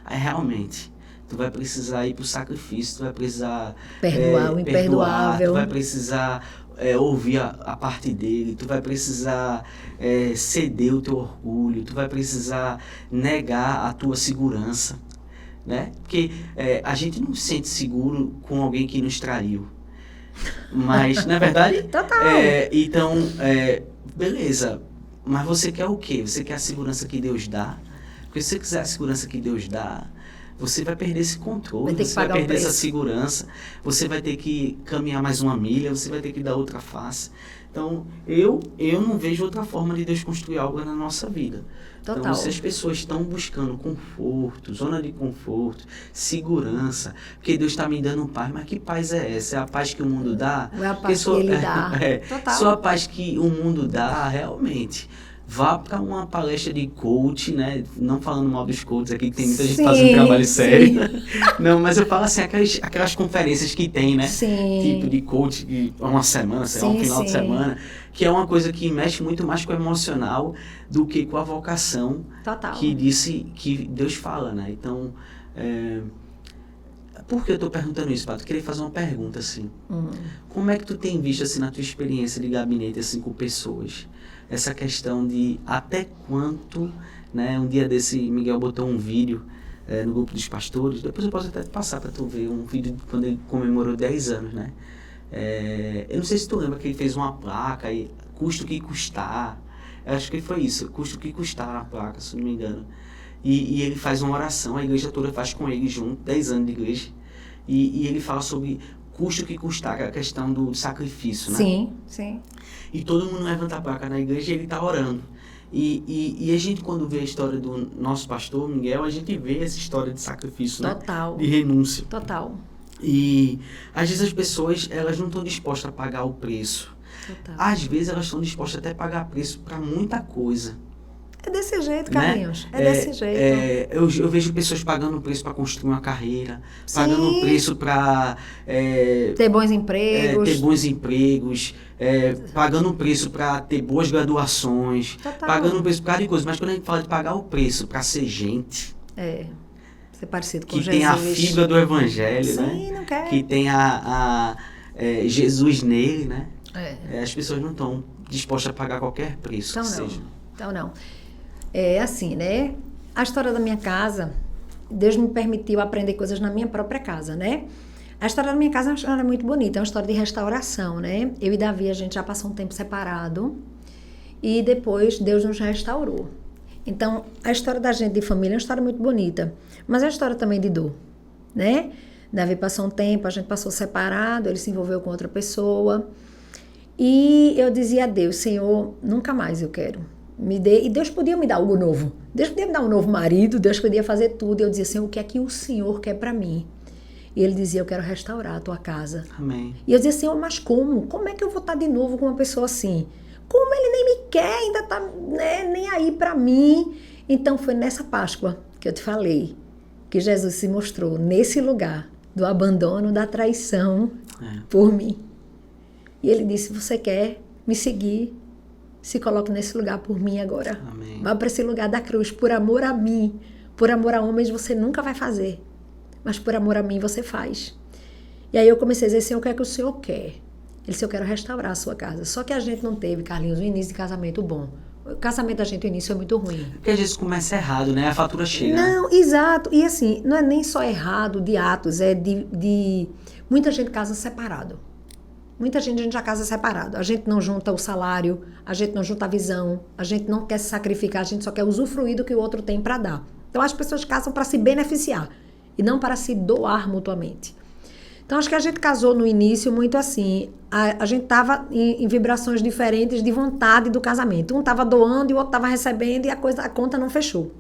aí realmente tu vai precisar ir pro sacrifício, tu vai precisar perdoar o imperdoável, tu vai precisar ouvir a parte dele, tu vai precisar ceder o teu orgulho, tu vai precisar negar a tua segurança, né? Porque a gente não se sente seguro com alguém que nos traiu. Mas, na verdade, total. Então, beleza, mas você quer o quê? Você quer a segurança que Deus dá? Porque se você quiser a segurança que Deus dá, você vai perder esse controle, você vai perder essa segurança, você vai ter que caminhar mais uma milha, você vai ter que dar outra face. Então, eu não vejo outra forma de Deus construir algo na nossa vida. Total. Então, se as pessoas estão buscando conforto, zona de conforto, segurança, porque Deus está me dando paz, mas que paz é essa? É a paz que o mundo dá? Não é a paz que Ele dá. Total. Só a paz que o mundo dá, realmente. Vá para uma palestra de coach, né? Não falando mal dos coaches aqui, que tem muita gente fazendo trabalho sério. Não, mas eu falo assim, aquelas conferências que tem, né? Sim. Tipo de coach de uma semana, sei lá, um final de semana, que é uma coisa que mexe muito mais com o emocional do que com a vocação. Total. Que Deus fala, né? Então, por que eu estou perguntando isso, Pato? Eu queria fazer uma pergunta, assim. Como é que tu tem visto, assim, na tua experiência de gabinete, assim, com pessoas, essa questão de até quanto, né? Um dia desse, Miguel botou um vídeo no grupo dos pastores, depois eu posso até passar para tu ver um vídeo de quando ele comemorou 10 anos, né? Eu não sei se tu lembra que ele fez uma placa custa o que custar. Eu acho que foi isso, custa o que custar a placa, se não me engano. E ele faz uma oração, a igreja toda faz com ele junto, 10 anos de igreja. E ele fala sobre custa o que custar, que é a questão do sacrifício, né? Sim, sim. E todo mundo levanta a placa na igreja e ele está orando. E a gente, quando vê a história do nosso pastor Miguel, a gente vê essa história de sacrifício, Total. né? De renúncia. Total. E às vezes as pessoas, elas não estão dispostas a pagar o preço. Total. Às vezes elas estão dispostas até a pagar preço para muita coisa. É desse jeito, Né? Carlinhos. É desse jeito. Eu vejo pessoas pagando preço para construir uma carreira, Sim. pagando preço para Ter bons empregos. ter bons empregos, pagando preço para ter boas graduações, Total. pagando preço para cada coisa. Mas quando a gente fala de pagar o preço para ser gente, Ser parecido com que Jesus. tem a fibra do evangelho, né? Sim, não quer. Que tem Jesus nele, né? As pessoas não estão dispostas a pagar qualquer preço Então que não. seja. Então não. É assim, né? A história da minha casa, Deus me permitiu aprender coisas na minha própria casa, né? A história da minha casa é uma história muito bonita, é uma história de restauração, né? Eu e Davi, a gente já passou um tempo separado e depois Deus nos restaurou. Então, a história da gente de família é uma história muito bonita, mas é uma história também de dor, né? Davi passou um tempo, a gente passou separado, ele se envolveu com outra pessoa e eu dizia a Deus, Senhor, nunca mais eu quero. Me dê, e Deus podia me dar algo novo. Deus podia me dar um novo marido, Deus podia fazer tudo. E eu dizia, Senhor, o que é que o Senhor quer para mim? E ele dizia, eu quero restaurar a tua casa. Amém. E eu dizia, Senhor, mas como? Como é que eu vou estar de novo com uma pessoa assim? Como ele nem me quer, ainda tá nem aí para mim? Então foi nessa Páscoa que eu te falei, que Jesus se mostrou nesse lugar do abandono, da traição por mim. E ele disse, você quer me seguir? Se coloque nesse lugar por mim agora. Amém. Vá para esse lugar da cruz, por amor a mim. Por amor a homens você nunca vai fazer, mas por amor a mim você faz. E aí eu comecei a dizer, Senhor, o que é que o Senhor quer? Ele disse, eu quero restaurar a sua casa. Só que a gente não teve, Carlinhos, um início de casamento bom. O casamento da gente, o início, é muito ruim. Porque às vezes começa errado, né? A fatura chega. Não, exato. E assim, não é nem só errado de atos, é de... Muita gente casa separado. Muita gente já casa separado. A gente não junta o salário, a gente não junta a visão, a gente não quer se sacrificar, a gente só quer usufruir do que o outro tem para dar. Então as pessoas casam para se beneficiar e não para se doar mutuamente. Então acho que a gente casou no início muito assim. A gente estava em vibrações diferentes de vontade do casamento. Um estava doando e o outro estava recebendo e a conta não fechou.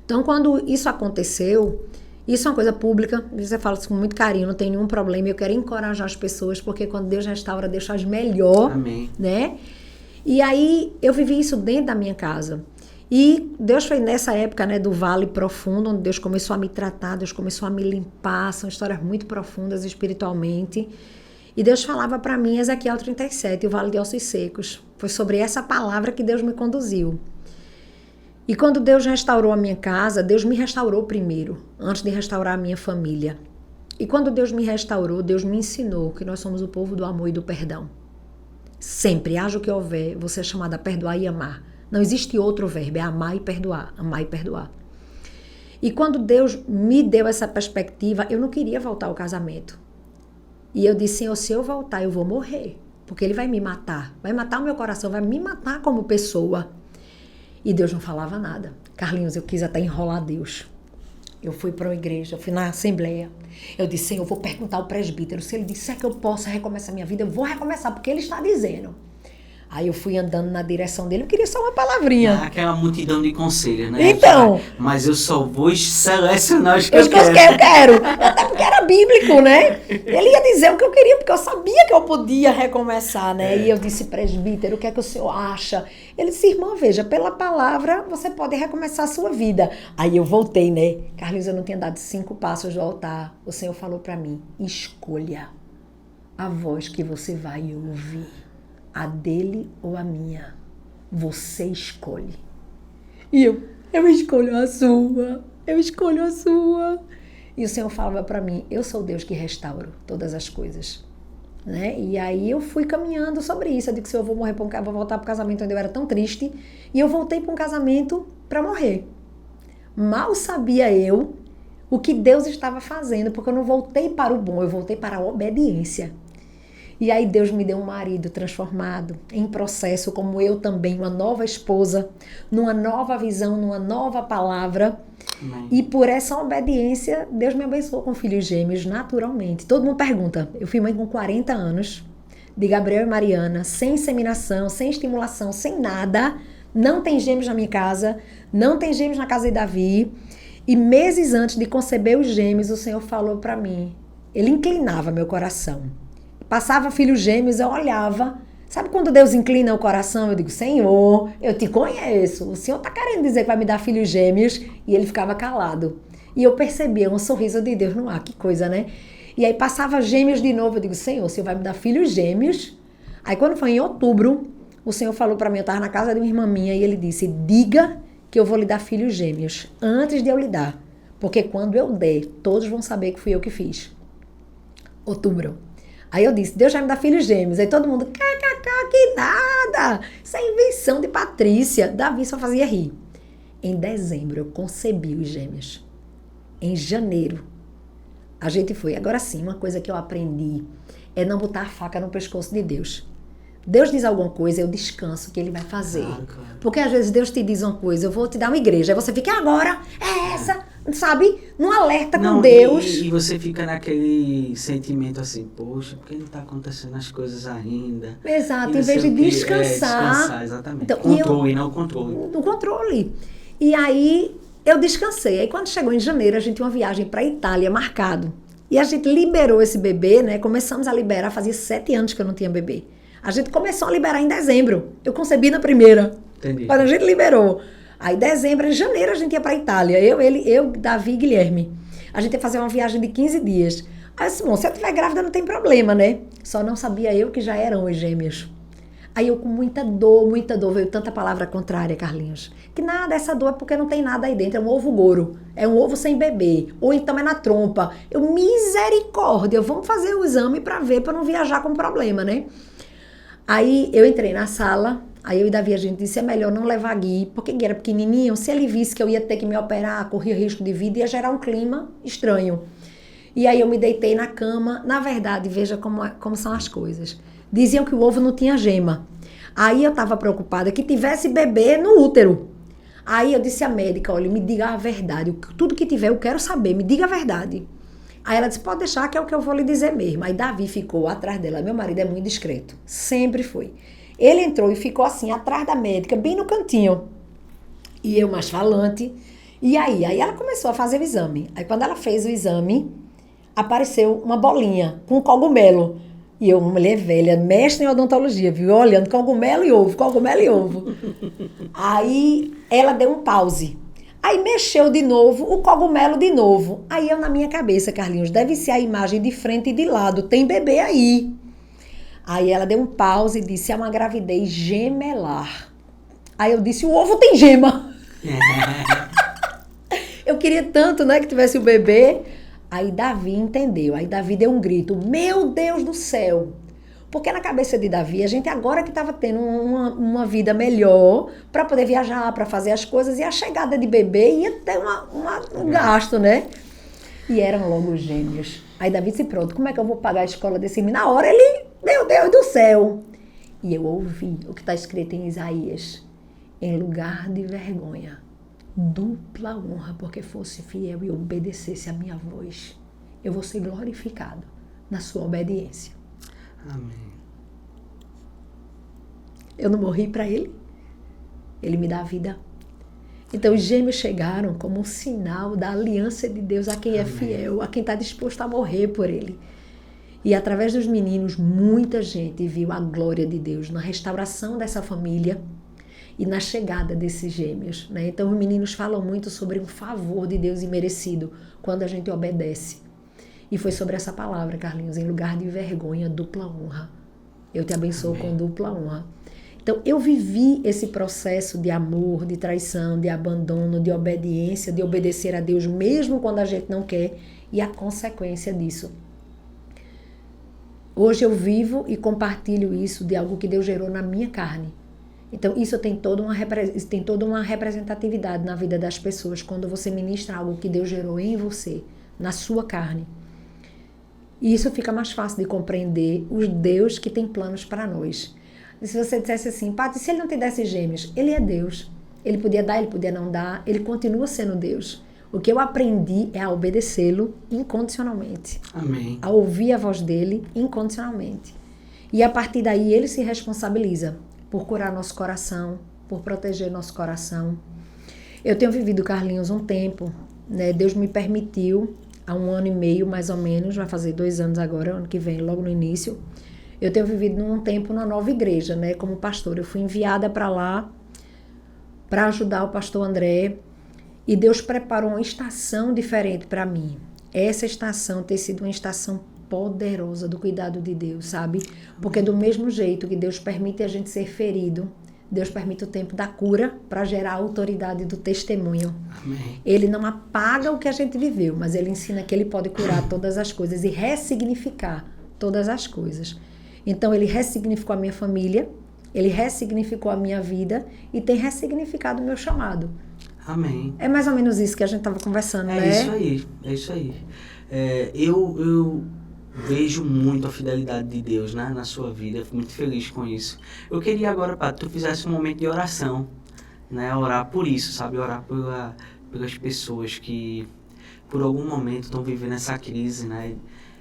Então quando isso aconteceu... Isso é uma coisa pública, você fala isso com muito carinho, não tem nenhum problema, eu quero encorajar as pessoas, porque quando Deus restaura, Deus faz melhor. Amém. Né? E aí, eu vivi isso dentro da minha casa. E Deus foi nessa época, né, do Vale Profundo, onde Deus começou a me tratar, Deus começou a me limpar, são histórias muito profundas espiritualmente. E Deus falava para mim, Ezequiel 37, o Vale de Ossos Secos. Foi sobre essa palavra que Deus me conduziu. E quando Deus restaurou a minha casa, Deus me restaurou primeiro, antes de restaurar a minha família. E quando Deus me restaurou, Deus me ensinou que nós somos o povo do amor e do perdão. Sempre, haja o que houver, você é chamado a perdoar e amar. Não existe outro verbo, é amar e perdoar, amar e perdoar. E quando Deus me deu essa perspectiva, eu não queria voltar ao casamento. E eu disse, Senhor, se eu voltar, eu vou morrer, porque Ele vai me matar o meu coração, vai me matar como pessoa. E Deus não falava nada. Carlinhos, eu quis até enrolar Deus. Eu fui para uma igreja, eu fui na assembleia. Eu disse, Senhor, eu vou perguntar ao presbítero. Se ele disser que eu posso recomeçar minha vida, eu vou recomeçar, porque ele está dizendo. Aí eu fui andando na direção dele, eu queria só uma palavrinha. Aquela multidão de conselhos, né? Então. Mas eu só vou selecionar os que Os eu que eu quero. quero. Até porque era bíblico, né? Ele ia dizer o que eu queria, porque eu sabia que eu podia recomeçar, né? E eu disse, presbítero, o que é que o senhor acha? Ele disse, irmã, veja, pela palavra você pode recomeçar a sua vida. Aí eu voltei, né? Carlinhos, eu não tinha dado 5 passos do altar. O Senhor falou para mim, escolha a voz que você vai ouvir. A dele ou a minha? Você escolhe. E eu escolho a sua. Eu escolho a sua. E o Senhor falava para mim, eu sou Deus que restauro todas as coisas. Né? E aí eu fui caminhando sobre isso. Eu disse, Senhor, eu vou morrer, vou voltar para o casamento onde eu era tão triste. E eu voltei para um casamento para morrer. Mal sabia eu o que Deus estava fazendo, porque eu não voltei para o bom, eu voltei para a obediência. E aí Deus me deu um marido transformado, em processo, como eu também, uma nova esposa, numa nova visão, numa nova palavra. Amém. E por essa obediência, Deus me abençoou com filhos gêmeos naturalmente. Todo mundo pergunta, eu fui mãe com 40 anos, de Gabriel e Mariana, sem inseminação, sem estimulação, sem nada. Não tem gêmeos na minha casa, não tem gêmeos na casa de Davi. E meses antes de conceber os gêmeos, o Senhor falou para mim, Ele inclinava meu coração. Passava filhos gêmeos, eu olhava. Sabe quando Deus inclina o coração? Eu digo, Senhor, eu te conheço. O Senhor está querendo dizer que vai me dar filhos gêmeos? E ele ficava calado. E eu percebia um sorriso de Deus no ar, que coisa, né? E aí passava gêmeos de novo. Eu digo, Senhor, o Senhor vai me dar filhos gêmeos? Aí quando foi em outubro, o Senhor falou para mim, eu estava na casa de uma irmã minha, e ele disse, diga que eu vou lhe dar filhos gêmeos, antes de eu lhe dar. Porque quando eu der, todos vão saber que fui eu que fiz. Outubro. Aí eu disse, Deus vai me dar filhos gêmeos. Aí todo mundo, que nada! Isso é invenção de Patrícia. Davi só fazia rir. Em dezembro eu concebi os gêmeos. Em janeiro a gente foi. Agora sim, uma coisa que eu aprendi é não botar a faca no pescoço de Deus. Deus diz alguma coisa, eu descanso que Ele vai fazer. Claro. Porque às vezes Deus te diz uma coisa, eu vou te dar uma igreja, aí você fica, agora é essa, sabe? Não alerta com Deus. E você fica naquele sentimento assim, poxa, por que não está acontecendo as coisas ainda? Exato, em vez de descansar. Descansar, exatamente. Então, Controle, não controle. Do controle. E aí eu descansei. Aí quando chegou em janeiro, a gente tinha uma viagem para a Itália marcado. E a gente liberou esse bebê, né? Começamos a liberar, fazia 7 anos que eu não tinha bebê. A gente começou a liberar em dezembro. Eu concebi na primeira. Entendi. Quando a gente liberou. Aí dezembro, em janeiro, a gente ia para a Itália. Eu, Davi e Guilherme. A gente ia fazer uma viagem de 15 dias. Aí eu disse, bom, se eu estiver grávida não tem problema, né? Só não sabia eu que já eram os gêmeos. Aí eu com muita dor, veio tanta palavra contrária, Carlinhos. Que nada, essa dor é porque não tem nada aí dentro, é um ovo gouro, é um ovo sem bebê, ou então é na trompa. Eu, misericórdia, vamos fazer o exame para ver, para não viajar com problema, né? Aí eu entrei na sala, aí eu e Davi a gente disse, é melhor não levar Gui, porque Gui era pequenininho, se ele visse que eu ia ter que me operar, corria risco de vida, ia gerar um clima estranho. E aí eu me deitei na cama, na verdade, veja como são as coisas. Diziam que o ovo não tinha gema. Aí eu estava preocupada que tivesse bebê no útero. Aí eu disse à médica, olha, me diga a verdade, tudo que tiver eu quero saber, me diga a verdade. Aí ela disse, pode deixar que é o que eu vou lhe dizer mesmo. Aí Davi ficou atrás dela, meu marido é muito discreto, sempre foi. Ele entrou e ficou assim, atrás da médica, bem no cantinho. E eu mais falante. E aí ela começou a fazer o exame. Aí quando ela fez o exame, apareceu uma bolinha com cogumelo. E eu, uma mulher velha, mestre em odontologia, viu? Olhando cogumelo e ovo. Aí ela deu um pause. Aí mexeu de novo, o cogumelo de novo. Aí eu na minha cabeça, Carlinhos, deve ser a imagem de frente e de lado. Tem bebê aí. Aí ela deu um pause e disse, é uma gravidez gemelar. Aí eu disse, o ovo tem gema. Eu queria tanto, né, que tivesse o bebê. Aí Davi entendeu, aí Davi deu um grito, meu Deus do céu! Porque na cabeça de Davi, a gente agora que estava tendo uma vida melhor para poder viajar, para fazer as coisas, e a chegada de bebê ia ter um gasto, né? E eram logo gêmeos. Aí Davi disse, pronto, como é que eu vou pagar a escola desse menino? Na hora ele, meu Deus do céu! E eu ouvi o que está escrito em Isaías, em lugar de vergonha, dupla honra, porque fosse fiel e obedecesse a minha voz. Eu vou ser glorificado na sua obediência. Amém. Eu não morri para ele. Ele me dá a vida. Então os gêmeos chegaram como um sinal da aliança de Deus a quem é fiel, a quem está disposto a morrer por ele. E através dos meninos, muita gente viu a glória de Deus na restauração dessa família e na chegada desses gêmeos, né? Então os meninos falam muito sobre um favor de Deus imerecido quando a gente obedece. E foi sobre essa palavra, Carlinhos, em lugar de vergonha, dupla honra. Eu te abençoo com dupla honra. Então eu vivi esse processo de amor, de traição, de abandono, de obediência, de obedecer a Deus mesmo quando a gente não quer, e a consequência disso. Hoje eu vivo e compartilho isso de algo que Deus gerou na minha carne. Então, isso tem toda uma representatividade na vida das pessoas quando você ministra algo que Deus gerou em você, na sua carne. E isso fica mais fácil de compreender os Deus que tem planos para nós. E se você dissesse assim, Pati, se ele não te desse gêmeos, ele é Deus. Ele podia dar, ele podia não dar, ele continua sendo Deus. O que eu aprendi é a obedecê-lo incondicionalmente. Amém. A ouvir a voz dele incondicionalmente. E a partir daí ele se responsabiliza por curar nosso coração, por proteger nosso coração. Eu tenho vivido, Carlinhos, um tempo, né? Deus me permitiu, há 1 ano e meio mais ou menos, vai fazer 2 anos agora, ano que vem, logo no início, eu tenho vivido um tempo na nova igreja, né? Como pastor. Eu fui enviada para lá para ajudar o pastor André, e Deus preparou uma estação diferente para mim. Essa estação tem sido uma estação poderosa do cuidado de Deus, sabe? Porque do mesmo jeito que Deus permite a gente ser ferido, Deus permite o tempo da cura para gerar a autoridade do testemunho. Amém. Ele não apaga o que a gente viveu, mas ele ensina que ele pode curar todas as coisas e ressignificar todas as coisas. Então ele ressignificou a minha família, ele ressignificou a minha vida e tem ressignificado o meu chamado. Amém. É mais ou menos isso que a gente estava conversando, né? É isso aí. Eu vejo muito a fidelidade de Deus, né, na sua vida. Eu fico muito feliz com isso. Eu queria agora, Paty, que tu fizesse um momento de oração, né? Orar por isso, sabe? Orar pelas pessoas que, por algum momento, estão vivendo essa crise, né?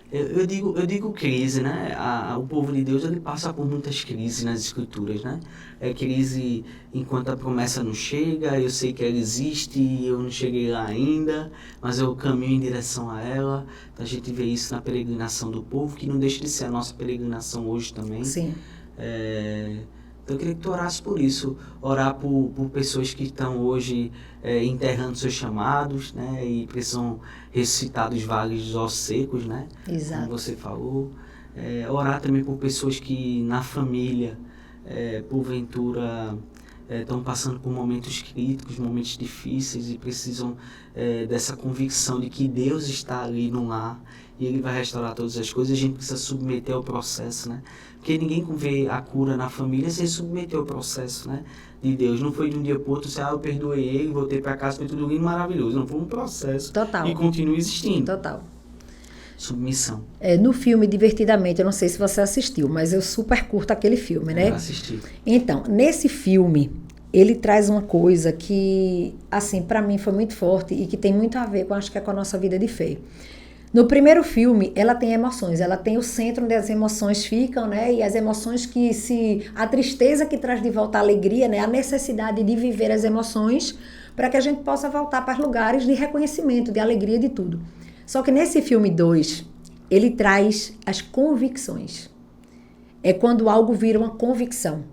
Eu digo crise, né? O povo de Deus, ele passa por muitas crises nas escrituras, né? É crise enquanto a promessa não chega, eu sei que ela existe, eu não cheguei lá ainda, mas eu caminho em direção a ela. Então, a gente vê isso na peregrinação do povo, que não deixa de ser a nossa peregrinação hoje também. Sim. Então, eu queria que tu orasse por isso, orar por pessoas que estão hoje enterrando seus chamados, né, e precisam ressuscitar dos vales dos ossos secos, né, Exato. como você falou. Orar também por pessoas que na família, porventura, estão passando por momentos críticos, momentos difíceis e precisam dessa convicção de que Deus está ali no lar e Ele vai restaurar todas as coisas. A gente precisa submeter ao processo, né? Porque ninguém vê a cura na família sem submeter ao processo, né, de Deus. Não foi de um dia para o outro, eu perdoei ele, voltei para casa, foi tudo lindo, maravilhoso. Não foi um processo. Total. E continua existindo. Total. Submissão. No filme Divertidamente, eu não sei se você assistiu, mas eu super curto aquele filme, né? Eu assisti. Então, nesse filme, ele traz uma coisa que, assim, para mim foi muito forte e que tem muito a ver com, acho que é com a nossa vida de fé. No primeiro filme, ela tem emoções, ela tem o centro onde as emoções ficam, né? E as emoções a tristeza que traz de volta a alegria, né? A necessidade de viver as emoções para que a gente possa voltar para os lugares de reconhecimento, de alegria, de tudo. Só que nesse filme 2, ele traz as convicções. É quando algo vira uma convicção.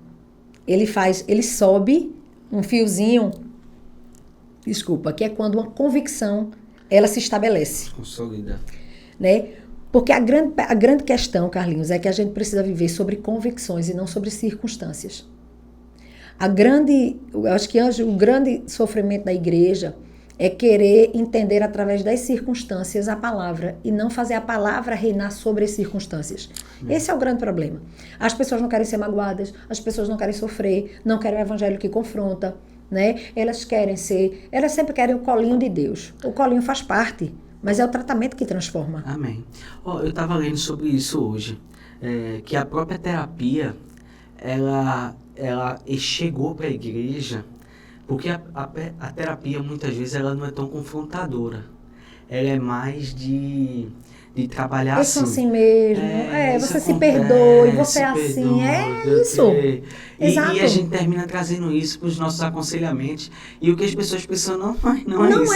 Ele sobe um fiozinho, que é quando uma convicção ela se estabelece. Consolida. Né? Porque a grande questão, Carlinhos, é que a gente precisa viver sobre convicções e não sobre circunstâncias. Eu acho que o grande sofrimento da igreja é querer entender através das circunstâncias a palavra e não fazer a palavra reinar sobre as circunstâncias. Esse é o grande problema. As pessoas não querem ser magoadas, as pessoas não querem sofrer, não querem o evangelho que confronta, né? Elas sempre querem o colinho de Deus. O colinho faz parte, mas é o tratamento que transforma. Amém. Eu estava lendo sobre isso hoje, que a própria terapia, ela chegou para a igreja, porque a terapia muitas vezes ela não é tão confrontadora. Ela é mais de trabalhar assim. Isso assim mesmo. Você se perdoe, você é assim. Isso. Exato. E a gente termina trazendo isso para os nossos aconselhamentos. E o que as pessoas pensam, não é isso.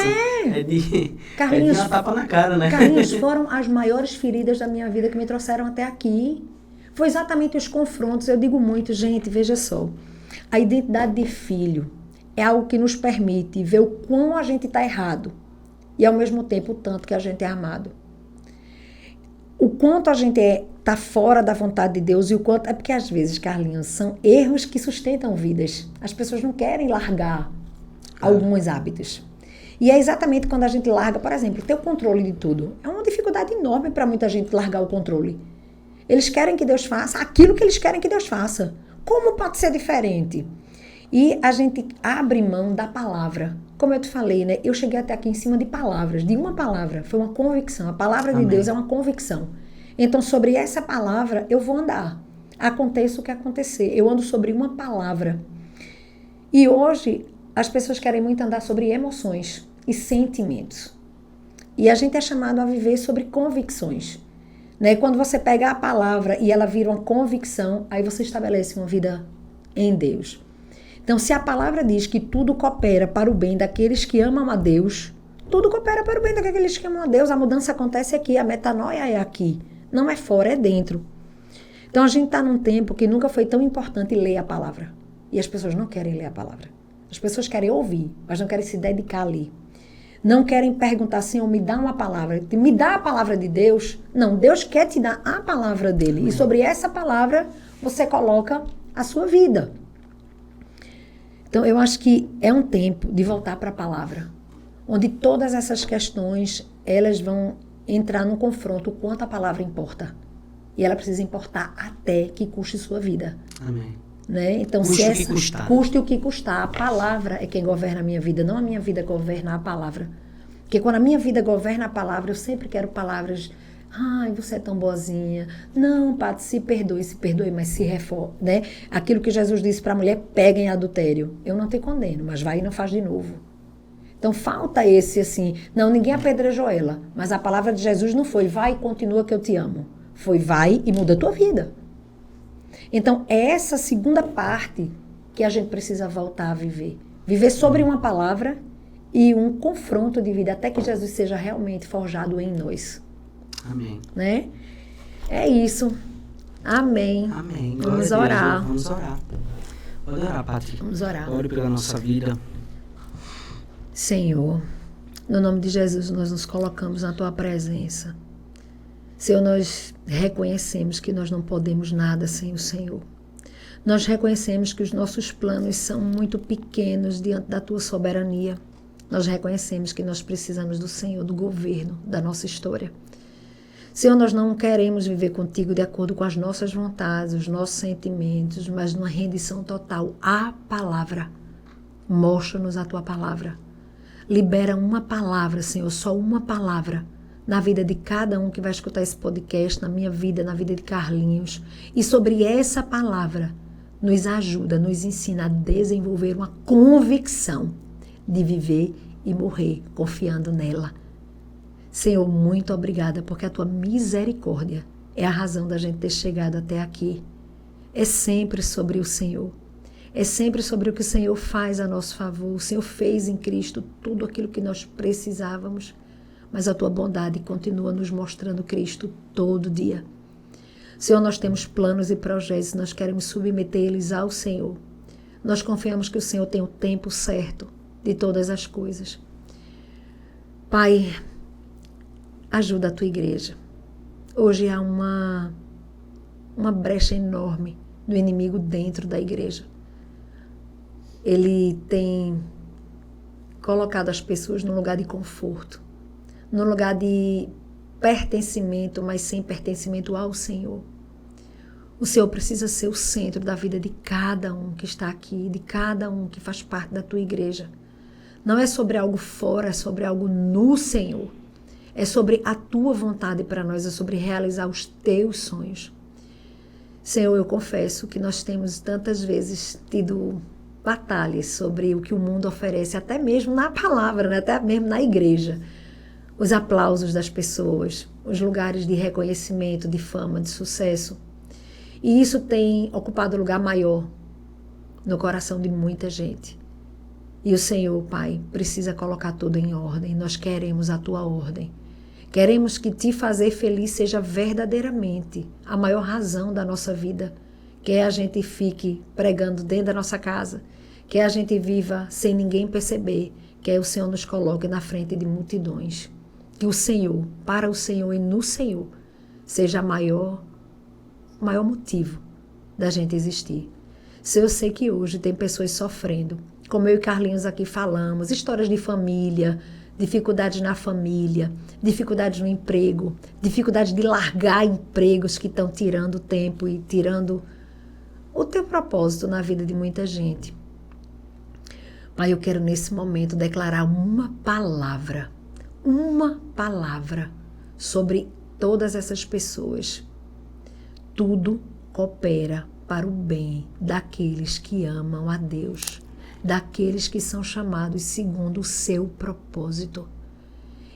É de uma tapa na cara, né? Carlinhos, foram as maiores feridas da minha vida que me trouxeram até aqui. Foi exatamente os confrontos. Eu digo muito, gente, veja só. A identidade de filho é algo que nos permite ver o quão a gente está errado e, ao mesmo tempo, o tanto que a gente é amado. O quanto a gente está fora da vontade de Deus e o quanto... É porque, às vezes, Carlinhos, são erros que sustentam vidas. As pessoas não querem largar alguns hábitos. E é exatamente quando a gente larga, por exemplo, ter o controle de tudo. É uma dificuldade enorme para muita gente largar o controle. Eles querem que Deus faça aquilo que eles querem que Deus faça. Como pode ser diferente? E a gente abre mão da palavra. Como eu te falei, né? Eu cheguei até aqui em cima de palavras, de uma palavra. Foi uma convicção. A palavra de Deus é uma convicção. Então, sobre essa palavra, eu vou andar. Aconteça o que acontecer. Eu ando sobre uma palavra. E hoje, as pessoas querem muito andar sobre emoções e sentimentos. E a gente é chamado a viver sobre convicções. Né? Quando você pega a palavra e ela vira uma convicção, aí você estabelece uma vida em Deus. Então, se a palavra diz que tudo coopera para o bem daqueles que amam a Deus, tudo coopera para o bem daqueles que amam a Deus. A mudança acontece aqui, a metanoia é aqui. Não é fora, é dentro. Então, a gente está num tempo que nunca foi tão importante ler a palavra. E as pessoas não querem ler a palavra. As pessoas querem ouvir, mas não querem se dedicar a ler. Não querem perguntar, Senhor, me dá uma palavra. Me dá a palavra de Deus. Não, Deus quer te dar a palavra dele. E sobre essa palavra, você coloca a sua vida. Então, eu acho que é um tempo de voltar para a palavra. Onde todas essas questões, elas vão entrar no confronto o quanto a palavra importa. E ela precisa importar até que custe sua vida. Amém. Né? Então, custe o que custar. A palavra é quem governa a minha vida, não a minha vida governa a palavra. Porque quando a minha vida governa a palavra, eu sempre quero palavras. Ai, você é tão boazinha. Não, Paty, se perdoe, mas se reforme. Né? Aquilo que Jesus disse para a mulher, pega em adultério. Eu não te condeno, mas vai e não faz de novo. Então, falta esse assim. Não, ninguém apedrejou ela. Mas a palavra de Jesus não foi, vai e continua que eu te amo. Foi, vai e muda a tua vida. Então, é essa segunda parte que a gente precisa voltar a viver. Viver sobre uma palavra e um confronto de vida, até que Jesus seja realmente forjado em nós. Amém. Né? É isso. Amém. Amém. Vamos orar. Vamos orar. Pode orar, Paty. Vamos orar. Ore pela nossa vida. Senhor, no nome de Jesus, nós nos colocamos na Tua presença. Senhor, nós reconhecemos que nós não podemos nada sem o Senhor. Nós reconhecemos que os nossos planos são muito pequenos diante da Tua soberania. Nós reconhecemos que nós precisamos do Senhor, do governo da nossa história. Senhor, nós não queremos viver contigo de acordo com as nossas vontades, os nossos sentimentos, mas numa rendição total à palavra. Mostra-nos a Tua palavra. Libera uma palavra, Senhor, só uma palavra, na vida de cada um que vai escutar esse podcast, na minha vida, na vida de Carlinhos. E sobre essa palavra, nos ajuda, nos ensina a desenvolver uma convicção de viver e morrer confiando nela. Senhor, muito obrigada, porque a Tua misericórdia é a razão da gente ter chegado até aqui. É sempre sobre o Senhor. É sempre sobre o que o Senhor faz a nosso favor. O Senhor fez em Cristo tudo aquilo que nós precisávamos. Mas a Tua bondade continua nos mostrando Cristo todo dia. Senhor, nós temos planos e projetos, nós queremos submeter eles ao Senhor. Nós confiamos que o Senhor tem o tempo certo de todas as coisas. Pai, ajuda a Tua igreja. Hoje há uma brecha enorme do inimigo dentro da igreja. Ele tem colocado as pessoas num lugar de conforto, num lugar de pertencimento, mas sem pertencimento ao Senhor. O Senhor precisa ser o centro da vida de cada um que está aqui, de cada um que faz parte da Tua igreja. Não é sobre algo fora, é sobre algo no Senhor. É sobre a Tua vontade para nós, é sobre realizar os Teus sonhos. Senhor, eu confesso que nós temos tantas vezes tido batalhas sobre o que o mundo oferece, até mesmo na palavra, né? Até mesmo na igreja. Os aplausos das pessoas, os lugares de reconhecimento, de fama, de sucesso. E isso tem ocupado um lugar maior no coração de muita gente. E o Senhor, Pai, precisa colocar tudo em ordem. Nós queremos a Tua ordem. Queremos que Te fazer feliz seja verdadeiramente a maior razão da nossa vida. Quer a gente fique pregando dentro da nossa casa, quer a gente viva sem ninguém perceber, quer o Senhor nos coloque na frente de multidões. Que o Senhor, para o Senhor e no Senhor, seja o maior motivo da gente existir. Se eu sei que hoje tem pessoas sofrendo, como eu e Carlinhos aqui falamos, histórias de família, dificuldades na família, dificuldades no emprego, dificuldade de largar empregos que estão tirando tempo e tirando o Teu propósito na vida de muita gente. Pai, eu quero nesse momento declarar uma palavra sobre todas essas pessoas. Tudo coopera para o bem daqueles que amam a Deus, daqueles que são chamados segundo o seu propósito.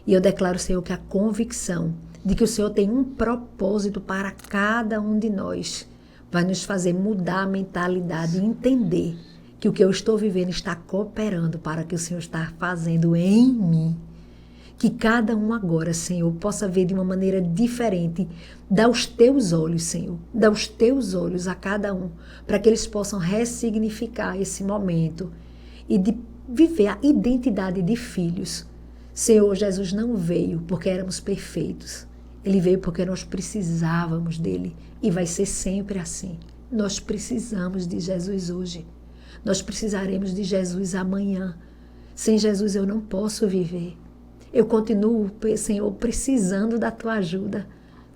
E eu declaro, Senhor, que a convicção de que o Senhor tem um propósito para cada um de nós vai nos fazer mudar a mentalidade e entender que o que eu estou vivendo está cooperando para o que o Senhor está fazendo em mim. Que cada um agora, Senhor, possa ver de uma maneira diferente. Dá os teus olhos, Senhor. Dá os teus olhos a cada um, para que eles possam ressignificar esse momento e de viver a identidade de filhos. Senhor, Jesus não veio porque éramos perfeitos. Ele veio porque nós precisávamos dele. E vai ser sempre assim. Nós precisamos de Jesus hoje. Nós precisaremos de Jesus amanhã. Sem Jesus eu não posso viver. Eu continuo, Senhor, precisando da tua ajuda.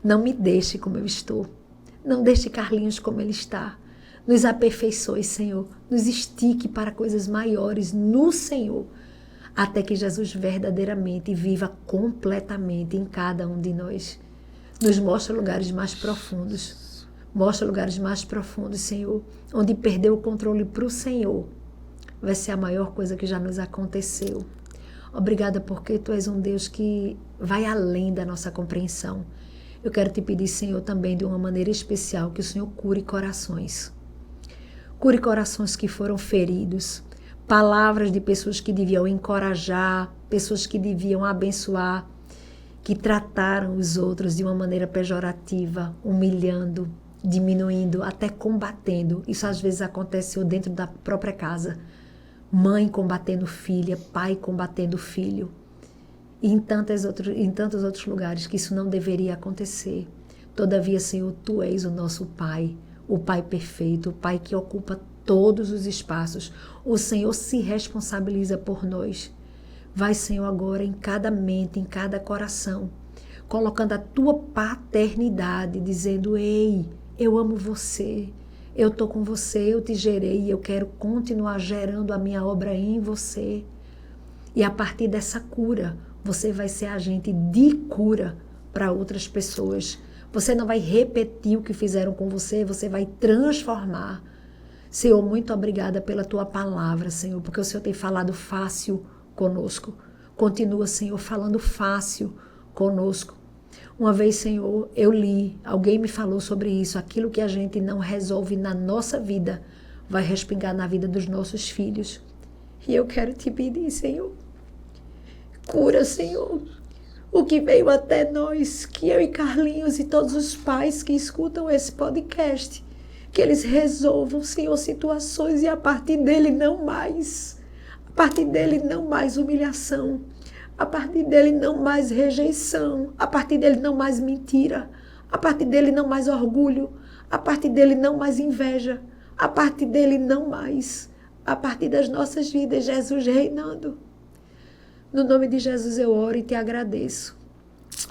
Não me deixe como eu estou. Não deixe Carlinhos como ele está. Nos aperfeiçoe, Senhor. Nos estique para coisas maiores no Senhor. Até que Jesus verdadeiramente viva completamente em cada um de nós. Nos mostra lugares mais profundos. Mostra lugares mais profundos, Senhor. Onde perder o controle para o Senhor vai ser a maior coisa que já nos aconteceu. Obrigada porque Tu és um Deus que vai além da nossa compreensão. Eu quero Te pedir, Senhor, também de uma maneira especial que o Senhor cure corações. Cure corações que foram feridos. Palavras de pessoas que deviam encorajar, pessoas que deviam abençoar, que trataram os outros de uma maneira pejorativa, humilhando, diminuindo, até combatendo. Isso às vezes aconteceu dentro da própria casa. Mãe combatendo filha, pai combatendo filho. E em tantos outros lugares que isso não deveria acontecer. Todavia, Senhor, Tu és o nosso Pai, o Pai perfeito, o Pai que ocupa todos os espaços. O Senhor se responsabiliza por nós. Vai, Senhor, agora em cada mente, em cada coração, colocando a Tua paternidade, dizendo: ei, eu amo você. Eu estou com você, eu te gerei e eu quero continuar gerando a minha obra em você. E a partir dessa cura, você vai ser agente de cura para outras pessoas. Você não vai repetir o que fizeram com você, você vai transformar. Senhor, muito obrigada pela Tua palavra, Senhor, porque o Senhor tem falado fácil conosco. Continua, Senhor, falando fácil conosco. Uma vez, Senhor, eu li, alguém me falou sobre isso, aquilo que a gente não resolve na nossa vida vai respingar na vida dos nossos filhos. E eu quero Te pedir, Senhor, cura, Senhor, o que veio até nós, que eu e Carlinhos e todos os pais que escutam esse podcast, que eles resolvam, Senhor, situações e a partir dele não mais. A partir dele não mais humilhação. A partir dele não mais rejeição, a partir dele não mais mentira, a partir dele não mais orgulho, a partir dele não mais inveja, a partir dele não mais, a partir das nossas vidas, Jesus reinando. No nome de Jesus eu oro e Te agradeço.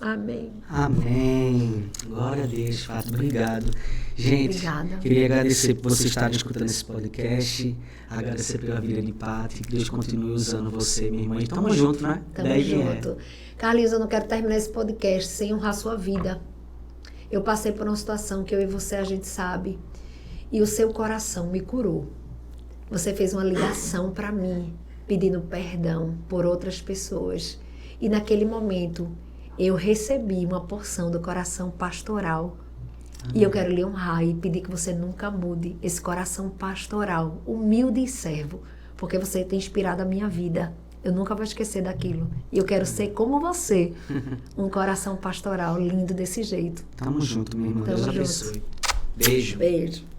Amém. Amém. Glória a Deus, Fato. Obrigado. Gente, Obrigada. Queria agradecer por você estar escutando esse podcast, agradecer pela vida de Pati, que Deus continue usando você, minha irmã. E tamo junto, né? Tamo junto. Carlinhos, eu não quero terminar esse podcast sem honrar sua vida. Eu passei por uma situação que eu e você, a gente sabe, e o seu coração me curou. Você fez uma ligação para mim, pedindo perdão por outras pessoas. E naquele momento, eu recebi uma porção do coração pastoral. E eu quero lhe honrar e pedir que você nunca mude esse coração pastoral, humilde e servo, porque você tem inspirado a minha vida. Eu nunca vou esquecer daquilo. E eu quero ser como você, um coração pastoral lindo desse jeito. Tamo junto, minha irmã. Tamo Deus junto. abençoe. Beijo. Beijo.